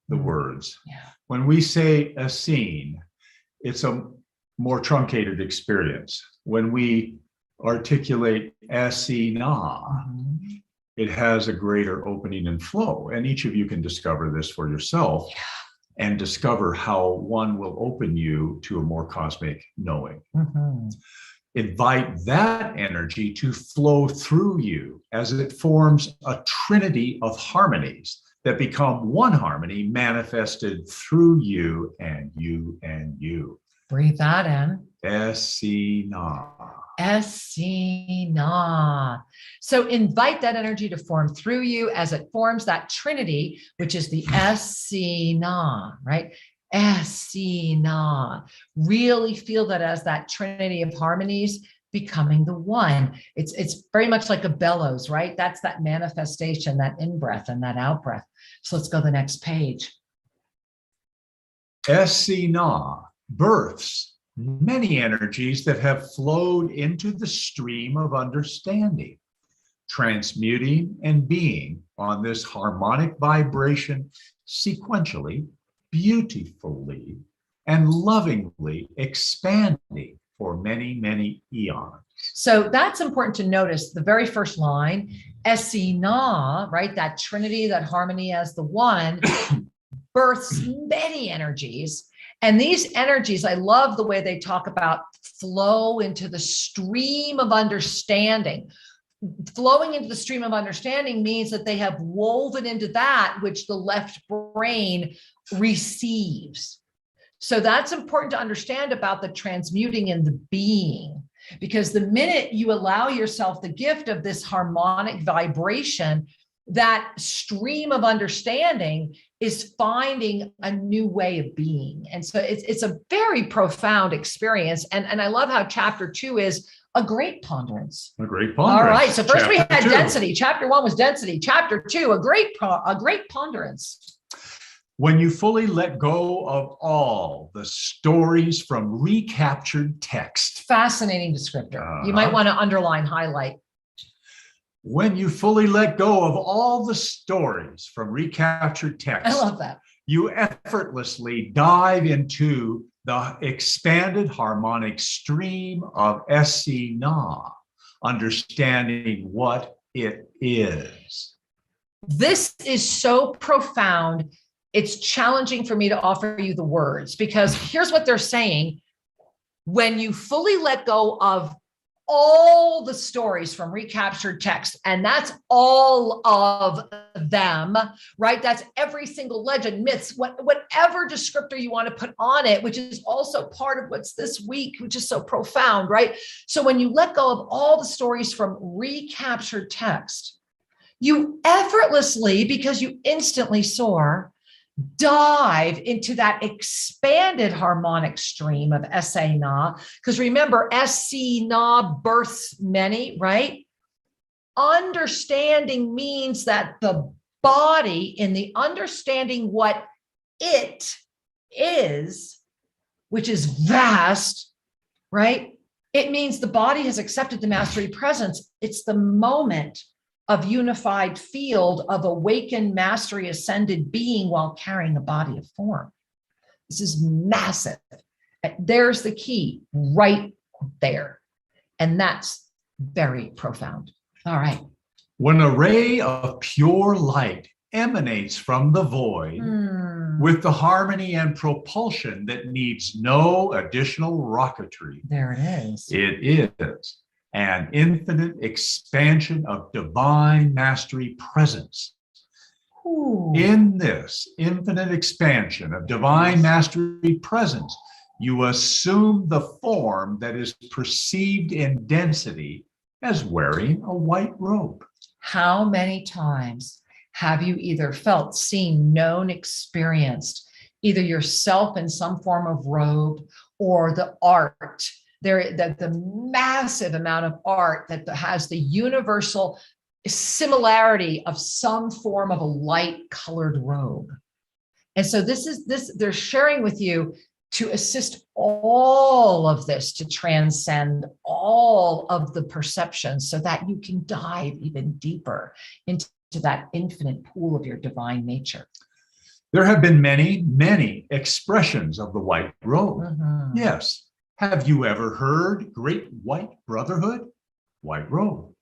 the words. Yeah. When we say Essene, it's a more truncated experience. When we articulate Essenah, it has a greater opening and flow. And each of you can discover this for yourself and discover how one will open you to a more cosmic knowing. Invite that energy to flow through you as it forms a trinity of harmonies that become one harmony manifested through you and you and you. Breathe that in. Essenah. Essenah. So invite that energy to form through you as it forms that trinity, which is the Essenah, right? Essenah. Really feel that as that trinity of harmonies becoming the one. It's very much like a bellows, right? That's that manifestation, that in-breath and that out-breath. So let's go to the next page. Essenah births many energies that have flowed into the stream of understanding, transmuting and being on this harmonic vibration sequentially, beautifully, and lovingly expanding for many, many eons. So that's important to notice. The very first line, Essenah, right? That trinity, that harmony as the one, births many energies. And these energies, I love the way they talk about flow into the stream of understanding. Flowing into the stream of understanding means that they have woven into that which the left brain receives. So that's important to understand about the transmuting and the being, because the minute you allow yourself the gift of this harmonic vibration, that stream of understanding is finding a new way of being. And so it's a very profound experience. And I love how chapter 2 is a great ponderance. A great ponderance. All right. So first we had Chapter 2. density. Chapter 1 was density. Chapter 2, a great ponderance. When you fully let go of all the stories from recaptured text. Fascinating descriptor. You might want to underline, highlight. When you fully let go of all the stories from recaptured text. I love that. You effortlessly dive into the expanded harmonic stream of Essenah, understanding what it is. This is so profound. It's challenging for me to offer you the words, because here's what they're saying. When you fully let go of all the stories from recaptured text, and that's all of them, right? That's every single legend, myths, whatever descriptor you want to put on it, which is also part of what's this week, which is so profound, right? So when you let go of all the stories from recaptured text, you effortlessly, because you instantly soar, dive into that expanded harmonic stream of Essenah. Because remember, Essenah births many, right? Understanding means that the body, in the understanding what it is, which is vast, right? It means the body has accepted the mastery presence. It's the moment of unified field of awakened mastery ascended being while carrying a body of form. This is massive. There's the key right there. And that's very profound. All right. When a ray of pure light emanates from the void with the harmony and propulsion that needs no additional rocketry. There it is. It is an infinite expansion of divine mastery presence. Ooh. In this infinite expansion of divine mastery presence, you assume the form that is perceived in density as wearing a white robe. How many times have you either felt, seen, known, experienced either yourself in some form of robe or the art, the massive amount of art that has the universal similarity of some form of a light colored robe? And so they're sharing with you to assist all of this to transcend all of the perceptions so that you can dive even deeper into that infinite pool of your divine nature. There have been many, many expressions of the white robe. Yes. Have you ever heard Great White Brotherhood? White robe.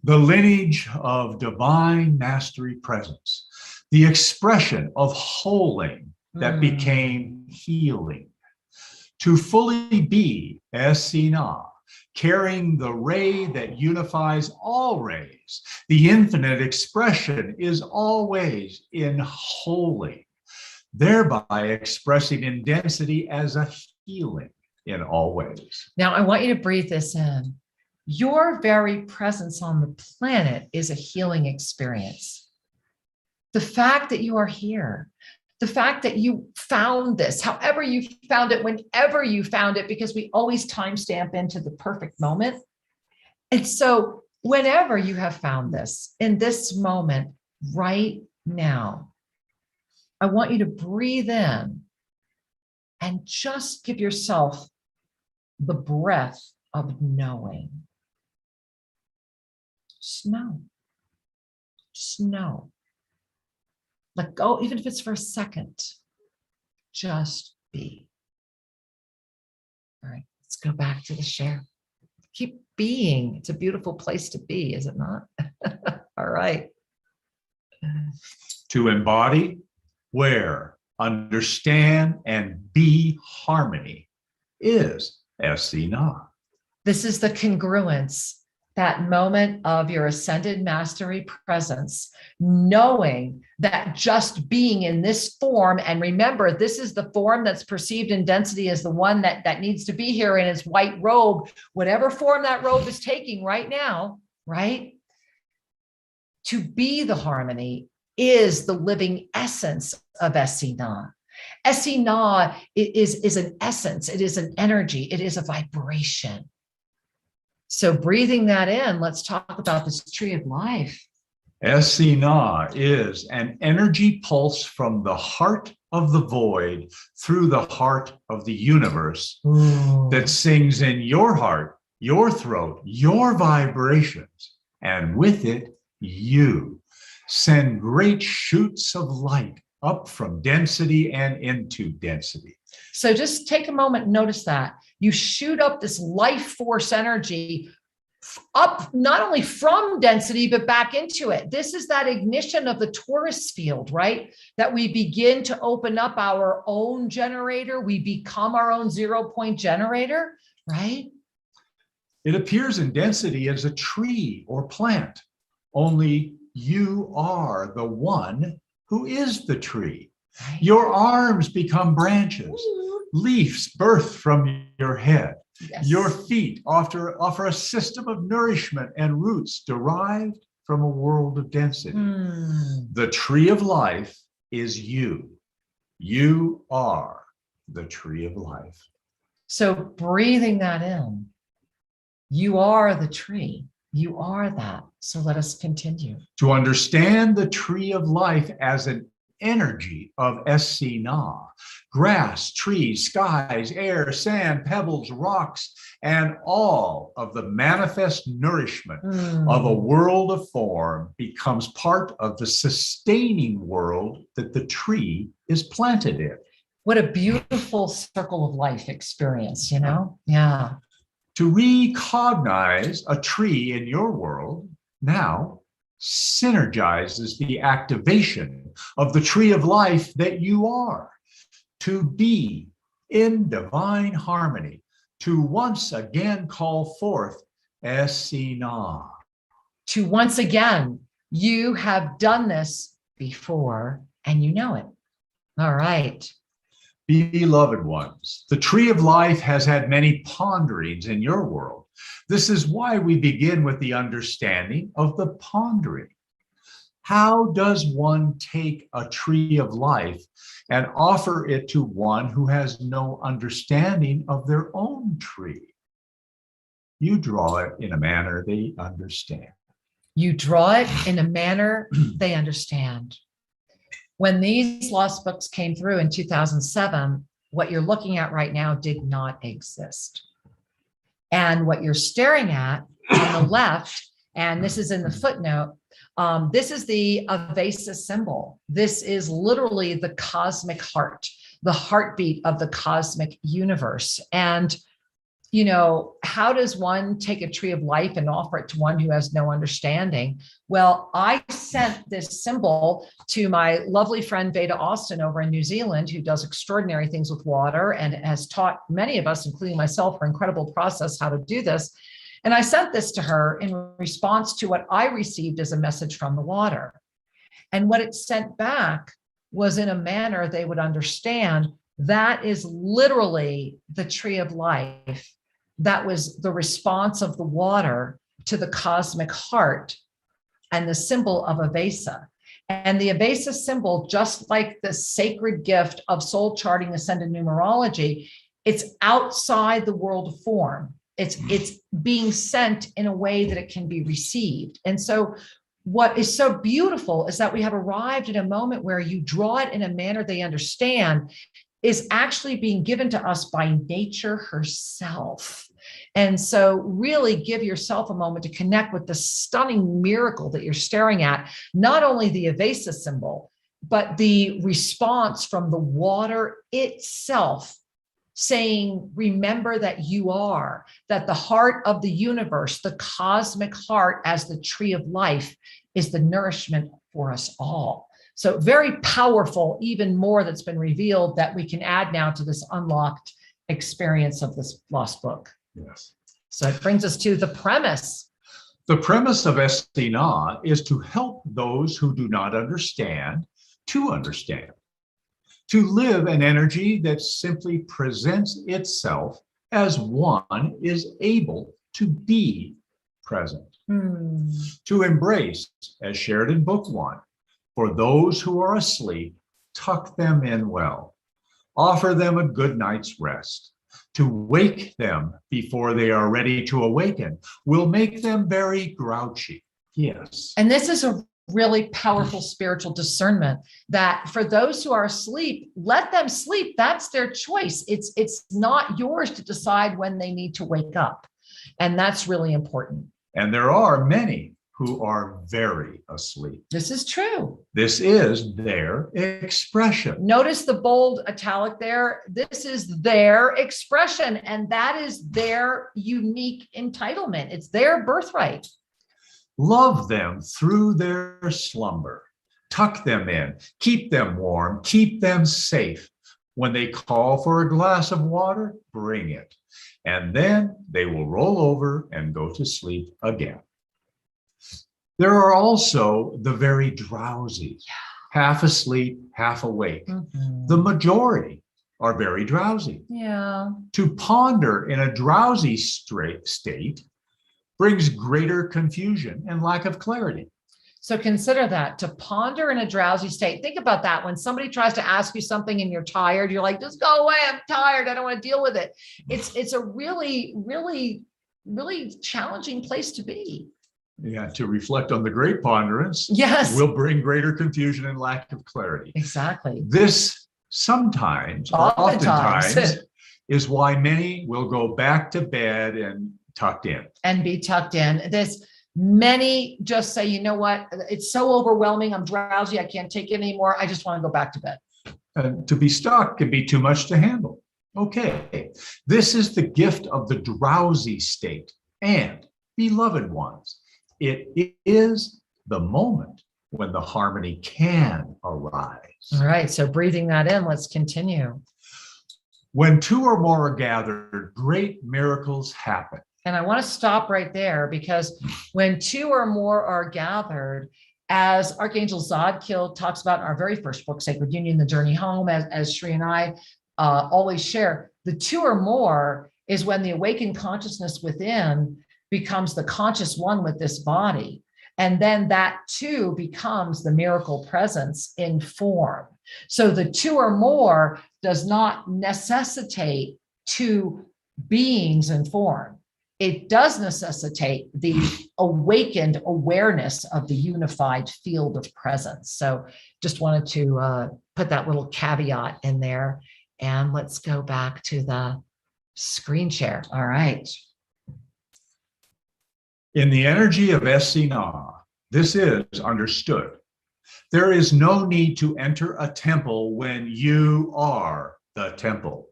The lineage of divine mastery presence. The expression of holing that became healing. To fully be Essenah, carrying the ray that unifies all rays. The infinite expression is always in holy, thereby expressing in density as a healing in all ways. Now, I want you to breathe this in. Your very presence on the planet is a healing experience. The fact that you are here, the fact that you found this, however you found it, whenever you found it, because we always timestamp into the perfect moment. And so whenever you have found this, in this moment, right now, I want you to breathe in and just give yourself the breath of knowing. Just know. Just know. Let go, even if it's for a second. Just be. All right, let's go back to the share. Keep being. It's a beautiful place to be, is it not? All right. To embody, wear, understand, and be harmony is Essenah. This is the congruence, that moment of your ascended mastery presence, knowing that just being in this form, and remember, this is the form that's perceived in density as the one that needs to be here in its white robe, whatever form that robe is taking right now, right? To be the harmony is the living essence of Essenah. Essenah is an essence. It is an energy. It is a vibration. So breathing that in, let's talk about this tree of life. Essenah is an energy pulse from the heart of the void through the heart of the universe that sings in your heart, your throat, your vibrations, and with it, you send great shoots of light up from density and into density. So just take a moment and notice that. You shoot up this life force energy up, not only from density, but back into it. This is that ignition of the Taurus field, right? That we begin to open up our own generator. We become our own 0 point generator, right? It appears in density as a tree or plant, only you are the one who is the tree. Right. Your arms become branches, leaves birth from your head. Yes. Your feet offer a system of nourishment and roots derived from a world of density. The tree of life is you. You are the tree of life. So breathing that in, you are the tree. You are that. So let us continue. To understand the tree of life as an energy of Essenah, grass, trees, skies, air, sand, pebbles, rocks, and all of the manifest nourishment of a world of form becomes part of the sustaining world that the tree is planted in. What a beautiful circle of life experience, you know? Yeah. To recognize a tree in your world now synergizes the activation of the tree of life that you are, to be in divine harmony, to once again call forth Essenah. To once again, you have done this before and you know it. All right. Beloved ones, the tree of life has had many ponderings in your world. This is why we begin with the understanding of the pondering. How does one take a tree of life and offer it to one who has no understanding of their own tree? You draw it in a manner they understand. You draw it in a manner they understand. When these lost books came through in 2007, what you're looking at right now did not exist. And what you're staring at on the left, and this is in the footnote, this is the Avesa symbol. This is literally the cosmic heart, the heartbeat of the cosmic universe. And you know, how does one take a tree of life and offer it to one who has no understanding? Well, I sent this symbol to my lovely friend Veda Austin over in New Zealand, who does extraordinary things with water and has taught many of us, including myself, her incredible process how to do this. And I sent this to her in response to what I received as a message from the water. And what it sent back was in a manner they would understand. That is literally the tree of life. That was the response of the water to the cosmic heart and the symbol of Avesa. And the Avesa symbol, just like the sacred gift of soul charting, Ascendant numerology, it's outside the world of form. It's being sent in a way that it can be received. And so what is so beautiful is that we have arrived at a moment where you draw it in a manner they understand is actually being given to us by nature herself. And so really give yourself a moment to connect with the stunning miracle that you're staring at, not only the Avesa symbol, but the response from the water itself saying, remember that you are, that the heart of the universe, the cosmic heart as the tree of life is the nourishment for us all. So very powerful, even more that's been revealed that we can add now to this unlocked experience of this lost book. Yes. So it brings us to the premise. The premise of Essenah is to help those who do not understand to understand, to live an energy that simply presents itself as one is able to be present, to embrace, as shared in Book 1, for those who are asleep, tuck them in well, offer them a good night's rest. To wake them before they are ready to awaken will make them very grouchy. Yes. And this is a really powerful spiritual discernment that for those who are asleep, let them sleep. That's their choice. It's not yours to decide when they need to wake up. And that's really important. And there are many who are very asleep. This is true. This is their expression. Notice the bold italic there. This is their expression, and that is their unique entitlement. It's their birthright. Love them through their slumber. Tuck them in, keep them warm, keep them safe. When they call for a glass of water, bring it. and then they will roll over and go to sleep again. There are also the very drowsy, half asleep, half awake. The majority are very drowsy. Yeah. To ponder in a drowsy state brings greater confusion and lack of clarity. So consider that, to ponder in a drowsy state. Think about that. When somebody tries to ask you something and you're tired, you're like, just go away. I'm tired. I don't want to deal with it. It's a really, really, really challenging place to be. Yeah, to reflect on the great ponderance Yes. will bring greater confusion and lack of clarity. Exactly. This sometimes, or oftentimes, is why many will go back to bed and tucked in. And be tucked in. Many just say, you know what, it's so overwhelming. I'm drowsy. I can't take it anymore. I just want to go back to bed. And to be stuck can be too much to handle. Okay, this is the gift of the drowsy state. And beloved ones, it is the moment when the harmony can arise. All right, so breathing that in, let's continue. When two or more are gathered, great miracles happen. And I want to stop right there, because when two or more are gathered, as Archangel Zadkiel talks about in our very first book, Sacred Union, The Journey Home, as Shri and I always share, the two or more is when the awakened consciousness within becomes the conscious one with this body. And then that too becomes the miracle presence in form. So the two or more does not necessitate two beings in form. It does necessitate the awakened awareness of the unified field of presence. So just wanted to put that little caveat in there. And let's go back to the screen share. All right. In the energy of Essenah, this is understood. There is no need to enter a temple when you are the temple.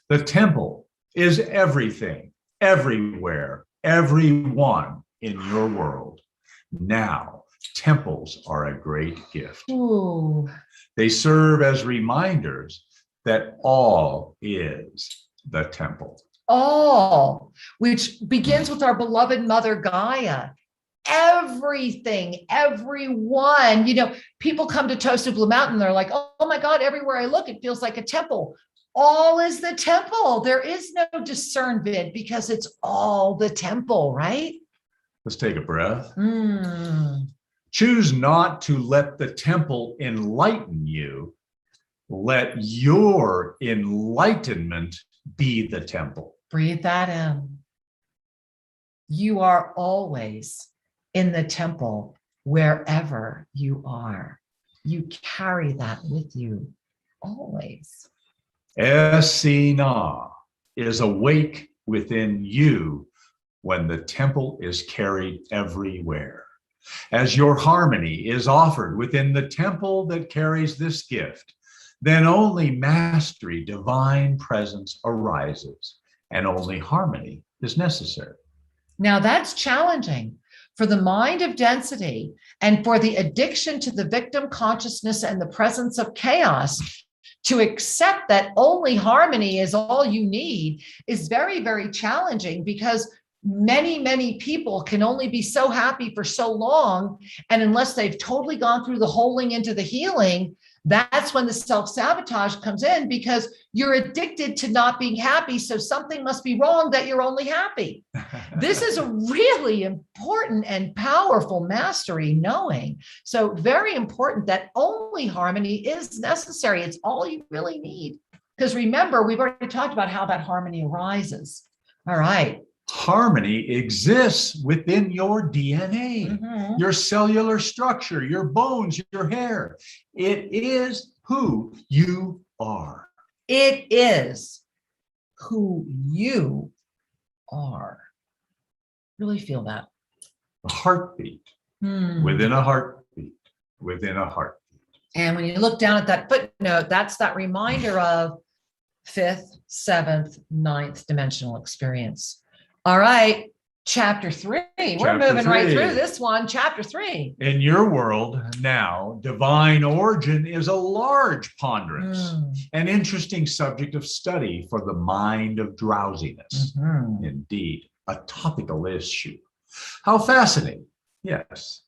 The temple is everything, everywhere, everyone in your world. Now, temples are a great gift. Ooh. They serve as reminders that all is the temple. All, which begins with our beloved mother Gaia. Everything, everyone, people come to Toast Blue Mountain, they're like, oh my God, everywhere I look, it feels like a temple. All is the temple. There is no discernment because it's all the temple, right? Let's take a breath. Choose not to let the temple enlighten you. Let your enlightenment be the temple. Breathe that in. You are always in the temple wherever you are. You carry that with you always. Essenah is awake within you when the temple is carried everywhere. As your harmony is offered within the temple that carries this gift, then only mastery, divine presence arises, and only harmony is necessary. Now that's challenging for the mind of density and for the addiction to the victim consciousness and the presence of chaos. To accept that only harmony is all you need is very, very challenging, because many, many people can only be so happy for so long. And unless they've totally gone through the holding into the healing, that's when the self-sabotage comes in, because you're addicted to not being happy. So something must be wrong that you're only happy. This is a really important and powerful mastery knowing. So very important that only harmony is necessary. It's all you really need. Because remember, we've already talked about how that harmony arises. All right. Harmony exists within your DNA, your cellular structure, your bones, your hair. It is who you are. It is who you are. Really feel that. A heartbeat within a heartbeat within a heartbeat. And when you look down at that footnote, that's that reminder of 5th, 7th, 9th dimensional experience. All right, Chapter 3. We're Chapter moving right 3. through this one. Chapter 3. In your world now, divine origin is a large ponderance, an interesting subject of study for the mind of drowsiness. Indeed, a topical issue. How fascinating. Yes.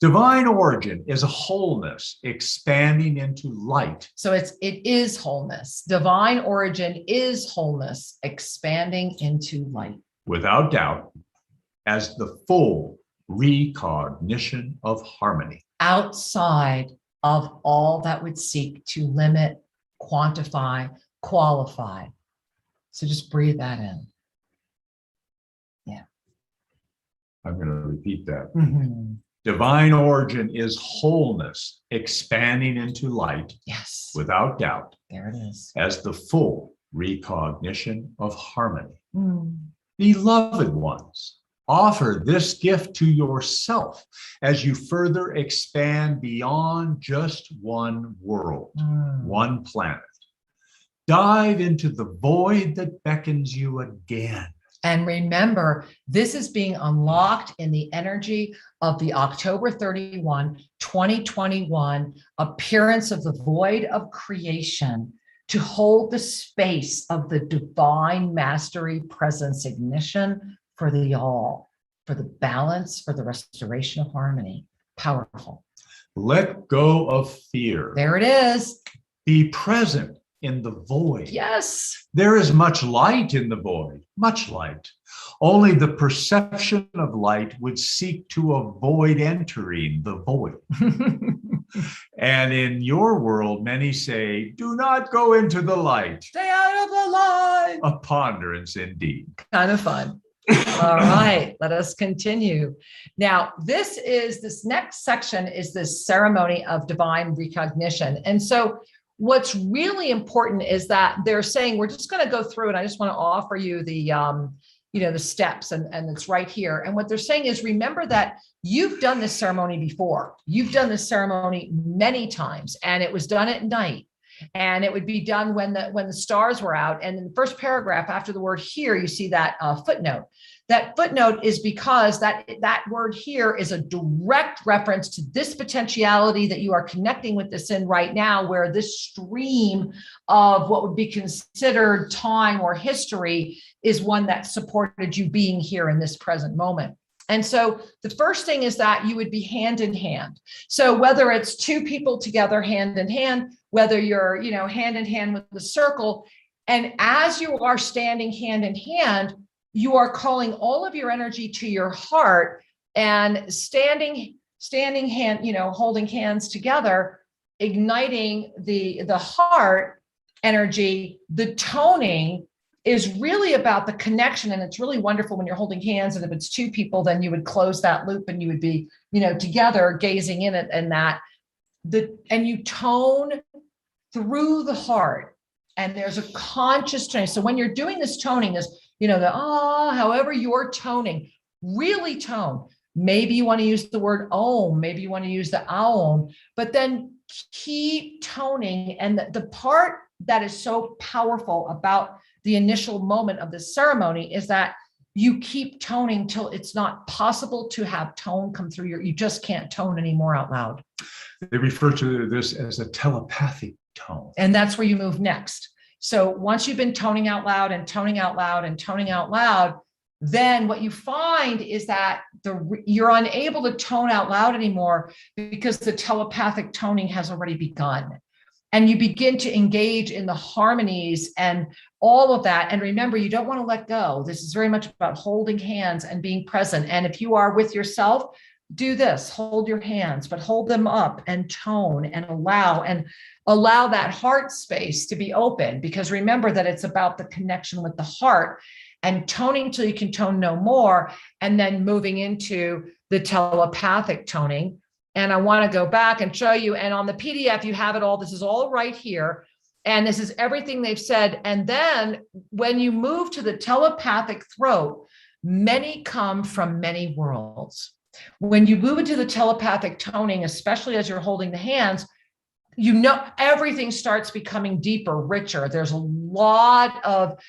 Divine origin is a wholeness expanding into light. So it is wholeness. Divine origin is wholeness expanding into light. Without doubt, as the full recognition of harmony. Outside of all that would seek to limit, quantify, qualify. So just breathe that in. Yeah. I'm going to repeat that. Divine origin is wholeness expanding into light. Yes. Without doubt. There it is. As the full recognition of harmony. Beloved ones, offer this gift to yourself as you further expand beyond just one world, one planet. Dive into the void that beckons you again. And remember, this is being unlocked in the energy of the October 31, 2021 appearance of the void of creation to hold the space of the divine mastery presence ignition for the all, for the balance, for the restoration of harmony. Powerful. Let go of fear. There it is. Be present in the void. Yes. There is much light in the void, much light. Only the perception of light would seek to avoid entering the void. And in your world, many say, do not go into the light. Stay out of the light. A ponderance indeed. Kind of fun. All right, let us continue. Now, this next section is this ceremony of divine recognition. And so what's really important is that they're saying, we're just going to go through, and I just want to offer you the, the steps, and it's right here. And what they're saying is, remember that you've done this ceremony before. You've done this ceremony many times, and it was done at night. And it would be done when the stars were out. And in the first paragraph, after the word here, you see that footnote. That footnote is because that word here is a direct reference to this potentiality that you are connecting with this in right now, where this stream of what would be considered time or history is one that supported you being here in this present moment. And so the first thing is that you would be hand in hand. So whether it's two people together hand in hand, whether you're, hand in hand with the circle, and as you are standing hand in hand, you are calling all of your energy to your heart and standing hand, holding hands together, igniting the heart energy. The toning is really about the connection. And it's really wonderful when you're holding hands. And if it's two people, then you would close that loop and you would be, together gazing in it, and and you tone through the heart. And there's a conscious toning. So when you're doing this toning, however you're toning, really tone. Maybe you want to use the word om, maybe you want to use the aum, but then keep toning. And the part that is so powerful about the initial moment of the ceremony is that you keep toning till it's not possible to have tone come through you just can't tone anymore out loud. They refer to this as a telepathic tone. And that's where you move next. So once you've been toning out loud and toning out loud and toning out loud, then what you find is that you're unable to tone out loud anymore because the telepathic toning has already begun. And you begin to engage in the harmonies and all of that. And remember, you don't want to let go. This is very much about holding hands and being present. And if you are with yourself, do this, hold your hands, but hold them up and tone and allow that heart space to be open, because remember that it's about the connection with the heart and toning till you can tone no more, and then moving into the telepathic toning. And I want to go back and show you, and on the PDF, you have it all. This is all right here. And this is everything they've said. And then when you move to the telepathic throat, many come from many worlds. When you move into the telepathic toning, especially as you're holding the hands, Everything starts becoming deeper, richer. There's a lot of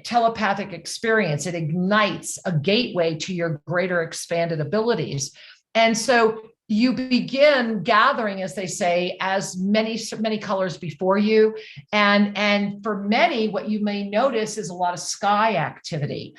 telepathic experience. It ignites a gateway to your greater expanded abilities. And so you begin gathering, as they say, as many colors before you. And for many, what you may notice is a lot of sky activity.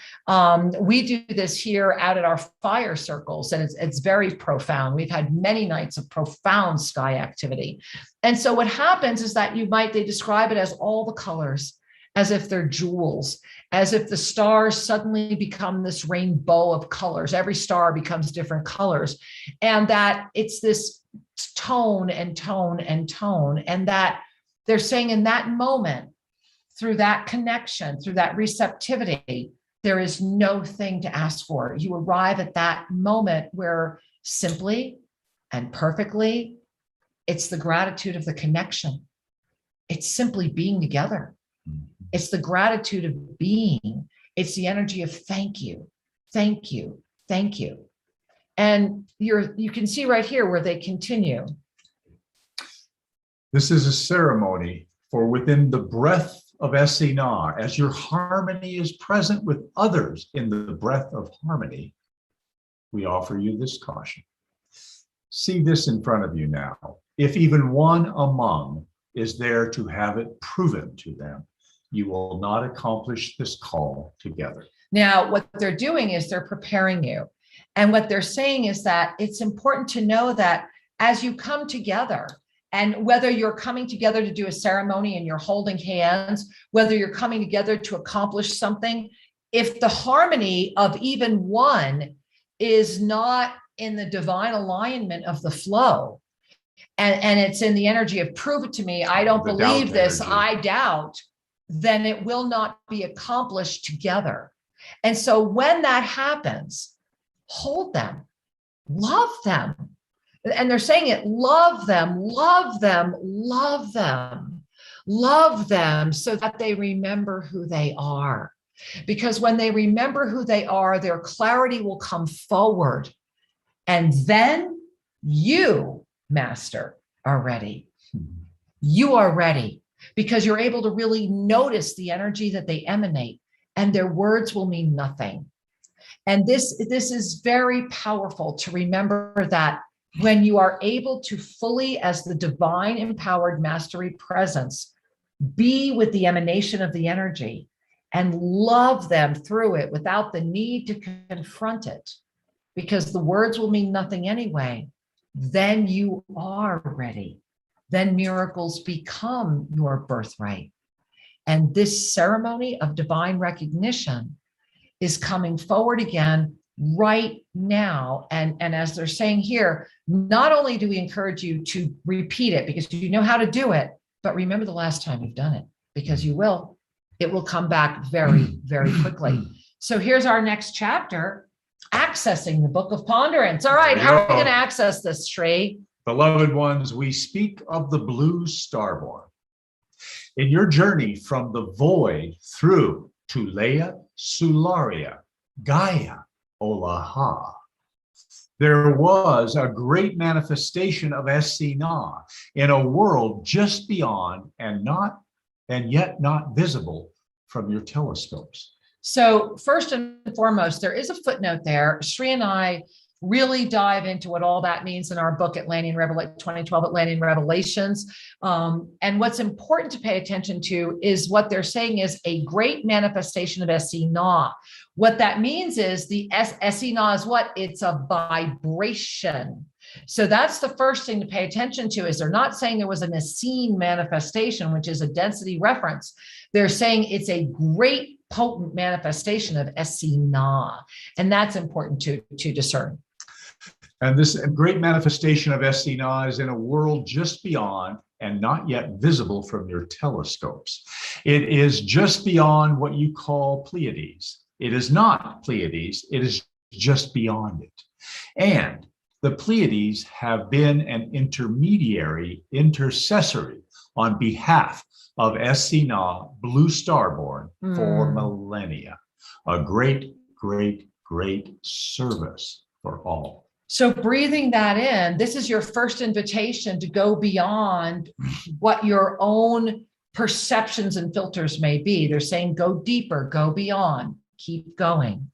We do this here out at our fire circles, and it's very profound. We've had many nights of profound sky activity. And so what happens is that they describe it as all the colors, as if they're jewels, as if the stars suddenly become this rainbow of colors. Every star becomes different colors. And that it's this tone and tone and tone. And that they're saying in that moment, through that connection, through that receptivity, there is no thing to ask for. You arrive at that moment where simply and perfectly, it's the gratitude of the connection. It's simply being together. It's the gratitude of being. It's the energy of thank you, thank you, thank you. And you can see right here where they continue. This is a ceremony for within the breath of Essenah, as your harmony is present with others in the breath of harmony, we offer you this caution. See this in front of you now. If even one among is there to have it proven to them, you will not accomplish this call together. Now, what they're doing is they're preparing you. And what they're saying is that it's important to know that as you come together, and whether you're coming together to do a ceremony and you're holding hands, whether you're coming together to accomplish something, if the harmony of even one is not in the divine alignment of the flow, and it's in the energy of prove it to me, I don't believe this, I doubt, then it will not be accomplished together. And so when that happens, hold them, love them. And they're saying it, love them, love them, love them, love them so that they remember who they are. Because when they remember who they are, their clarity will come forward. And then you, Master, are ready. You are ready because you're able to really notice the energy that they emanate, and their words will mean nothing. And this is very powerful to remember that when you are able to fully, as the divine empowered mastery presence, be with the emanation of the energy and love them through it without the need to confront it, because the words will mean nothing anyway, then you are ready. Then miracles become your birthright. And this ceremony of divine recognition is coming forward again right now. And as they're saying here, not only do we encourage you to repeat it because you know how to do it, but remember the last time you've done it, because you will. It will come back very, very quickly. So here's our next chapter, accessing the book of Ponderance. All right, how are we going to access this, Shree? Beloved ones, we speak of the blue starborn. In your journey from the void through to Leia, Sularia, Gaia, Olaha, there was a great manifestation of Essenah in a world just beyond and yet not visible from your telescopes. So first and foremost, there is a footnote there. Shree and I really dive into what all that means in our book, 2012 Atlantean Revelations. And what's important to pay attention to is what they're saying is a great manifestation of Essenah. What that means is the Essenah is what? It's a vibration. So that's the first thing to pay attention to, is they're not saying there was an Essene manifestation, which is a density reference. They're saying it's a great potent manifestation of Essenah. And that's important to discern. And this great manifestation of Essenah is in a world just beyond and not yet visible from your telescopes. It is just beyond what you call Pleiades. It is not Pleiades, it is just beyond it. And the Pleiades have been an intercessory on behalf of Essenah, blue starborn, for millennia. A great, great, great service for all. So breathing that in, this is your first invitation to go beyond what your own perceptions and filters may be. They're saying, go deeper, go beyond, keep going.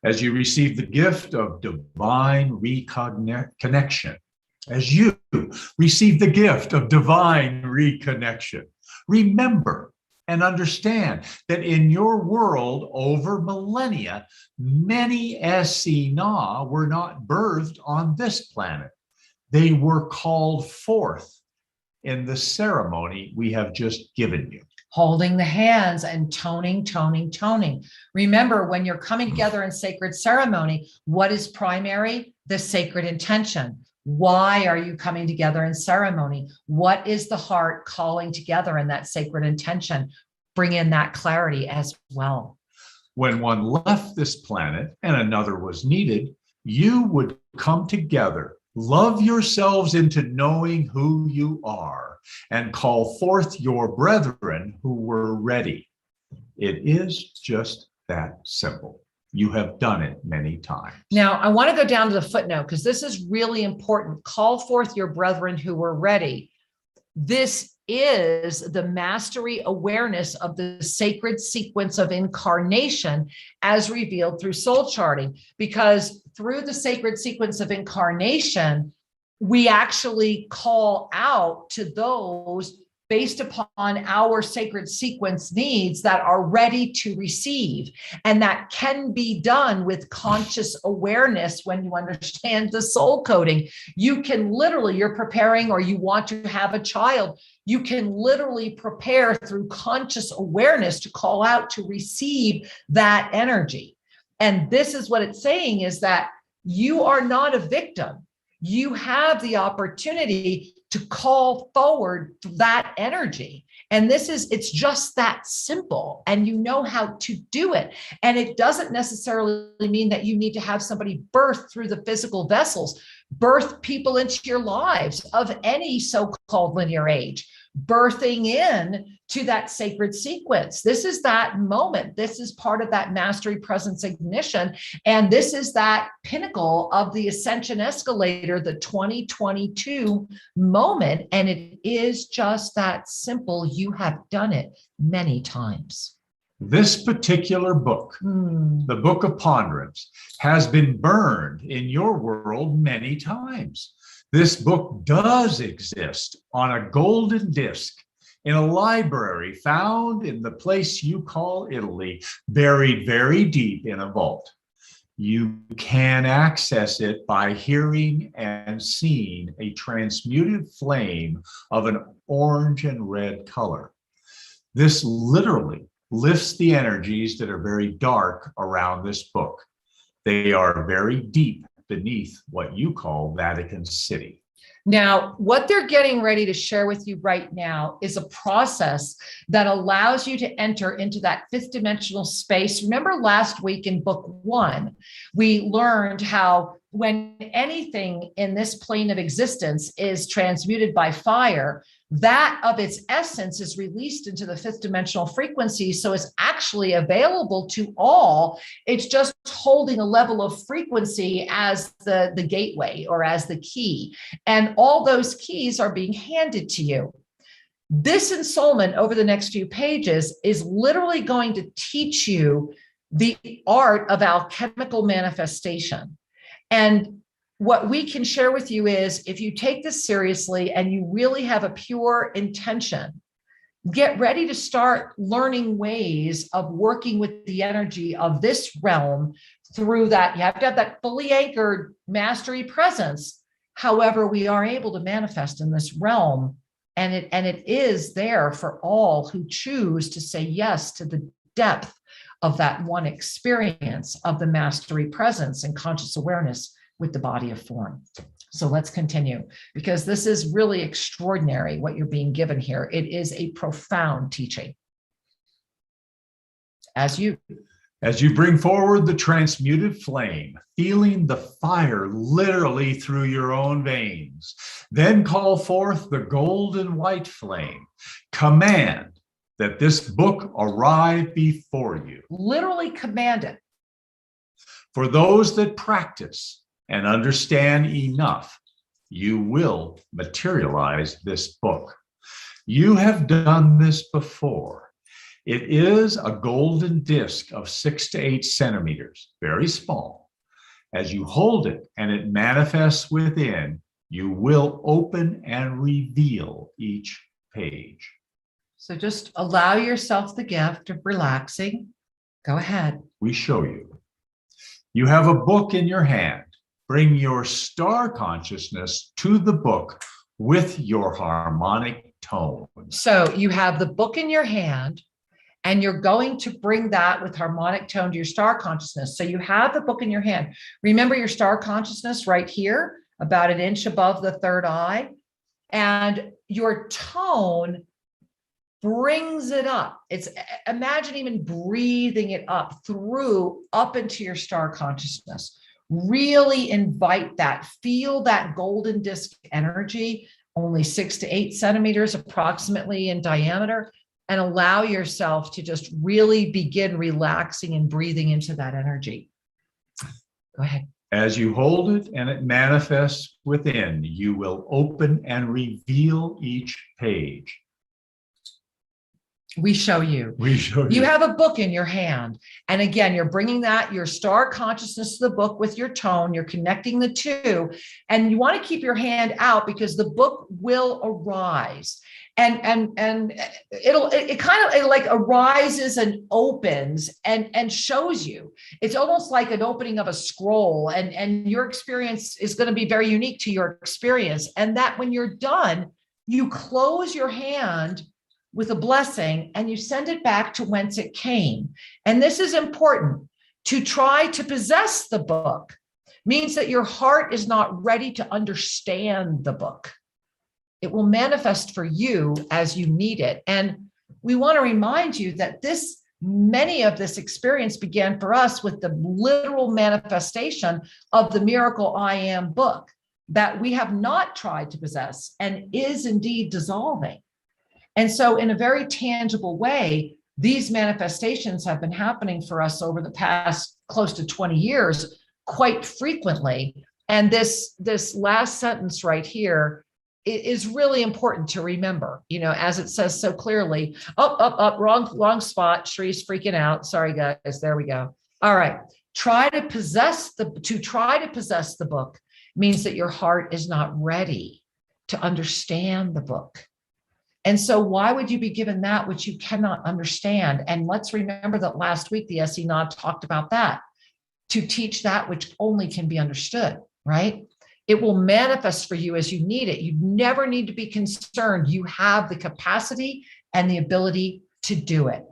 As you receive the gift of divine reconnection, as you receive the gift of divine reconnection, remember and understand that in your world over millennia, many Essenah were not birthed on this planet. They were called forth in the ceremony we have just given you. Holding the hands and toning, toning, toning. Remember, when you're coming together in sacred ceremony, what is primary? The sacred intention. Why are you coming together in ceremony? What is the heart calling together in that sacred intention? Bring in that clarity as well. When one left this planet and another was needed, you would come together, love yourselves into knowing who you are, and call forth your brethren who were ready. It is just that simple. You have done it many times. Now, I want to go down to the footnote because this is really important. Call forth your brethren who were ready. This is the mastery awareness of the sacred sequence of incarnation as revealed through soul charting, because through the sacred sequence of incarnation, we actually call out to those based upon our sacred sequence needs that are ready to receive. And that can be done with conscious awareness when you understand the soul coding. You can literally, you're preparing or you want to have a child, you can literally prepare through conscious awareness to call out to receive that energy. And this is what it's saying, is that you are not a victim. You have the opportunity to call forward that energy. And it's just that simple. And you know how to do it. And it doesn't necessarily mean that you need to have somebody birth through the physical vessels, birth people into your lives of any so-called linear age, birthing in to that sacred sequence. This is that moment. This is part of that mastery presence ignition. And this is that pinnacle of the Ascension escalator, the 2022 moment. And it is just that simple. You have done it many times. This particular book, the Book of Ponderance, has been burned in your world many times. This book does exist on a golden disc in a library found in the place you call Italy, buried very deep in a vault. You can access it by hearing and seeing a transmuted flame of an orange and red color. This literally lifts the energies that are very dark around this book. They are very deep beneath what you call Vatican City. Now, what they're getting ready to share with you right now is a process that allows you to enter into that fifth dimensional space. Remember last week in book 1, we learned how when anything in this plane of existence is transmuted by fire, that of its essence is released into the fifth dimensional frequency. So it's actually available to all. It's just holding a level of frequency as the gateway or as the key. And all those keys are being handed to you. This ensoulment over the next few pages is literally going to teach you the art of alchemical manifestation. And what we can share with you is, if you take this seriously and you really have a pure intention, get ready to start learning ways of working with the energy of this realm through that. You have to have that fully anchored mastery presence. However, we are able to manifest in this realm, and it is there for all who choose to say yes to the depth of that one experience of the mastery presence and conscious awareness with the body of form. So let's continue, because this is really extraordinary what you're being given here. It is a profound teaching. As you bring forward the transmuted flame, feeling the fire literally through your own veins, then call forth the golden white flame. Command that this book arrive before you. Literally command it. For those that practice and understand enough, you will materialize this book. You have done this before. It is a golden disc of 6 to 8 centimeters, very small. As you hold it and it manifests within, you will open and reveal each page. So just allow yourself the gift of relaxing. Go ahead. We show you. You have a book in your hand. Bring your star consciousness to the book with your harmonic tone. So you have the book in your hand, and you're going to bring that with harmonic tone to your star consciousness. So you have the book in your hand. Remember your star consciousness right here, about an inch above the third eye. And your tone brings it up. It's, imagine even breathing it up into your star consciousness. Really invite that, feel that golden disc energy, only 6 to 8 centimeters approximately in diameter, and allow yourself to just really begin relaxing and breathing into that energy. Go ahead. As you hold it and it manifests within, you will open and reveal each page. We show you. We show you. You have a book in your hand. And again, you're bringing that, your star consciousness to the book with your tone. You're connecting the two. And you want to keep your hand out because the book will arise. And it kind of like arises and opens and shows you. It's almost like an opening of a scroll. And your experience is going to be very unique to your experience. And that when you're done, you close your hand with a blessing and you send it back to whence it came. And this is important. To try to possess the book means that your heart is not ready to understand the book. It will manifest for you as you need it. And we want to remind you that many of this experience began for us with the literal manifestation of the Miracle I Am book that we have not tried to possess and is indeed dissolving. And so in a very tangible way, these manifestations have been happening for us over the past close to 20 years quite frequently. And this last sentence right here is really important to remember, as it says so clearly. Wrong spot. Shree's freaking out. Sorry, guys. There we go. All right. Try to possess the book means that your heart is not ready to understand the book. And so why would you be given that which you cannot understand? And let's remember that last week, the Essenah talked about that, to teach that which only can be understood, right? It will manifest for you as you need it. You never need to be concerned. You have the capacity and the ability to do it.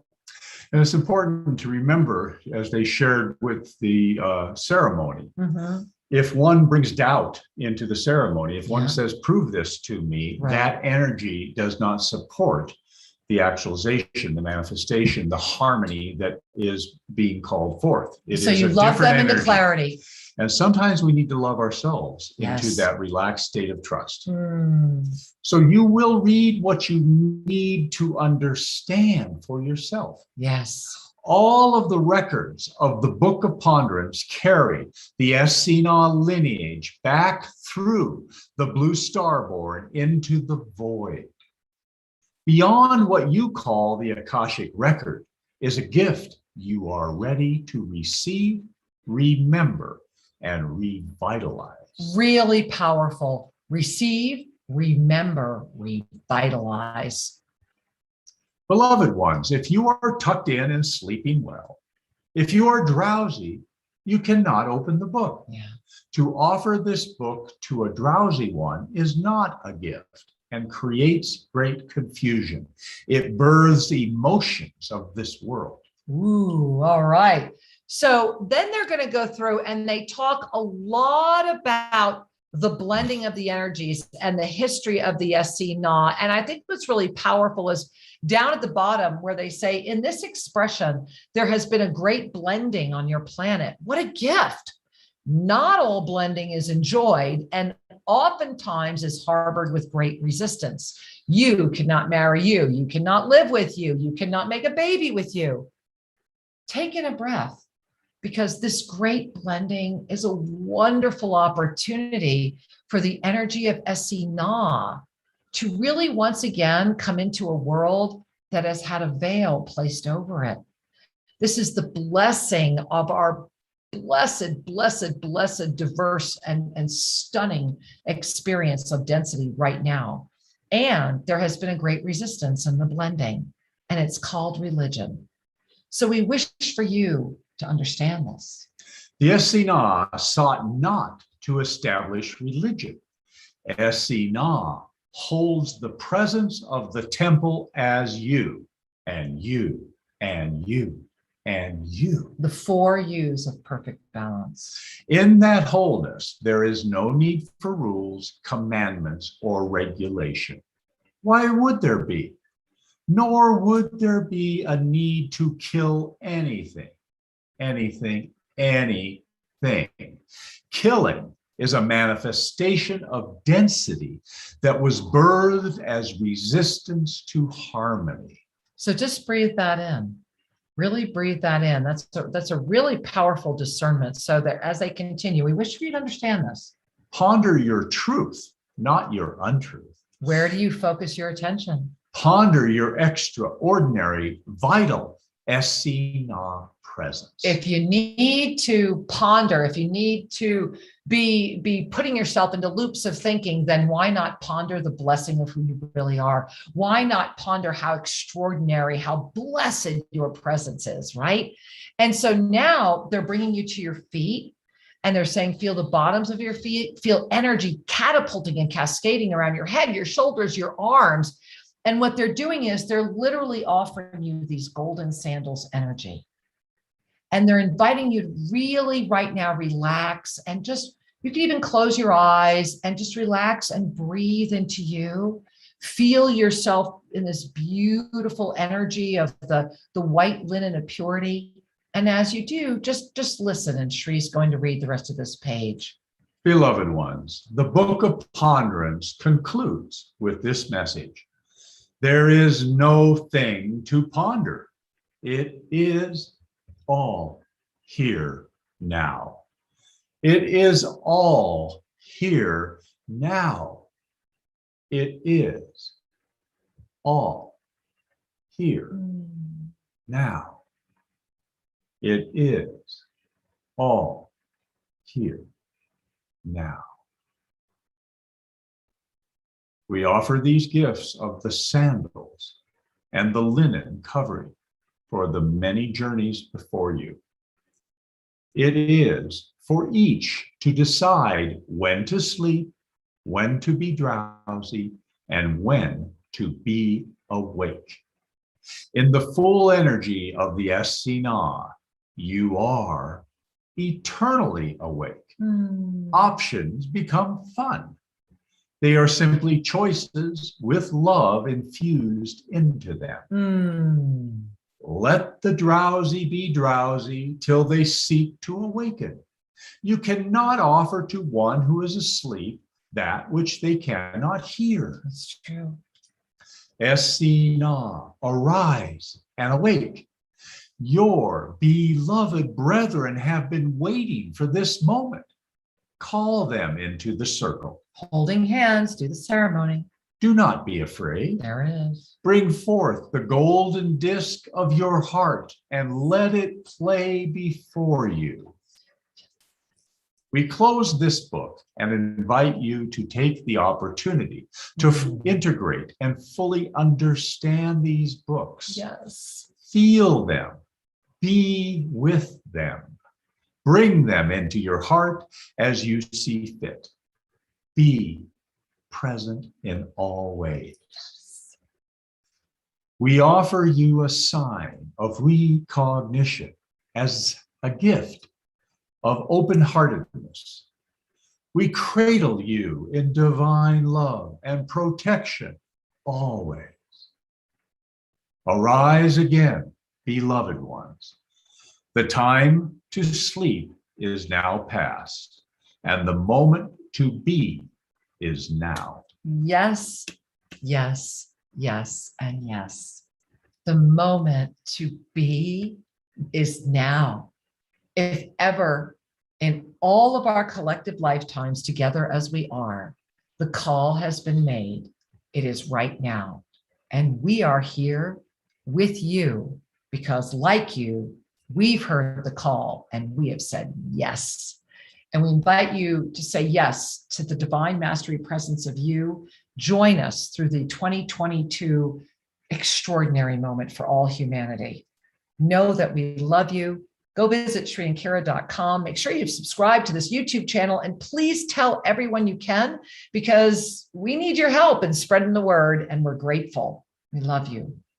And it's important to remember, as they shared with the ceremony, if one brings doubt into the ceremony, if one says, prove this to me, Right. that energy does not support the actualization, the manifestation, the harmony that is being called forth. So you love them into clarity. And sometimes we need to love ourselves into Yes. that relaxed state of trust. So you will read what you need to understand for yourself. Yes. All of the records of the Book of Ponderance carry the Essenah lineage back through the blue starborn into the void. Beyond what you call the Akashic record is a gift you are ready to receive, remember, and revitalize. Really powerful. Receive, remember, revitalize. Beloved ones, if you are tucked in and sleeping well, if you are drowsy, you cannot open the book. Yeah. To offer this book to a drowsy one is not a gift and creates great confusion. It births emotions of this world. Ooh, all right. So then they're going to go through and they talk a lot about the blending of the energies and the history of the Essenah. And I think what's really powerful is down at the bottom where they say, in this expression, there has been a great blending on your planet. What a gift. Not all blending is enjoyed and oftentimes is harbored with great resistance. You cannot marry you. You cannot live with you. You cannot make a baby with you. Take in a breath. because this great blending is a wonderful opportunity for the energy of Essenah to really once again come into a world that has had a veil placed over it. This is the blessing of our blessed, diverse and stunning experience of density right now. And there has been a great resistance in the blending, and it's called religion. So we wish for you to understand this. The Essenah sought not to establish religion. Essenah holds the presence of the temple as you, and you, and you, and you. The 4 U's of perfect balance. In that wholeness, there is no need for rules, commandments, or regulation. Why would there be? Nor would there be a need to kill anything. Killing is a manifestation of density that was birthed as resistance to harmony. So just breathe that in. Really breathe that in. That's a really powerful discernment. So that as they continue, we wish for you to understand this. Ponder your truth, not your untruth. Where do you focus your attention? Ponder your extraordinary, vital Essenah presence. If you need to ponder, if you need to be putting yourself into loops of thinking, then why not ponder the blessing of who you really are? Why not ponder how extraordinary, how blessed your presence is, right? And so now they're bringing you to your feet, and they're saying, feel the bottoms of your feet, feel energy catapulting and cascading around your head, your shoulders, your arms. And what they're doing is they're literally offering you these golden sandals energy. And they're inviting you to really right now relax and just, you can even close your eyes and just relax and breathe into you. Feel yourself in this beautiful energy of the white linen of purity. And as you do, just listen, and Shree's going to read the rest of this page. Beloved ones, the book of Ponderance concludes with this message. There is no thing to ponder. It is all here now. It is all here now. It is all here now. It is all here now. We offer these gifts of the sandals and the linen covering for the many journeys before you. It is for each to decide when to sleep, when to be drowsy, and when to be awake. In the full energy of the Essenah, you are eternally awake. Options become fun. They are simply choices with love infused into them. Let the drowsy be drowsy till they seek to awaken. You cannot offer to one who is asleep that which they cannot hear. That's true. Essenah, arise and awake. Your beloved brethren have been waiting for this moment. Call them into the circle. Holding hands, do the ceremony. Do not be afraid. There it is. Bring forth the golden disc of your heart and let it play before you. We close this book and invite you to take the opportunity to integrate and fully understand these books. Yes. Feel them. Be with them. Bring them into your heart as you see fit. Be present in all ways. We offer you a sign of recognition as a gift of open-heartedness. We cradle you in divine love and protection always. Arise again, beloved ones. The time to sleep is now past, and the moment to be is now. Yes, yes, yes, and yes. The moment to be is now. if ever in all of our collective lifetimes together as we are, the call has been made, it is right now. And we are here with you because, like you, we've heard the call and we have said yes. And we invite you to say yes to the divine mastery presence of you. Join us through the 2022 extraordinary moment for all humanity. Know that we love you. Go visit ShriandKara.com. Make sure you subscribe to this YouTube channel, and please tell everyone you can, because we need your help in spreading the word, and we're grateful. We love you.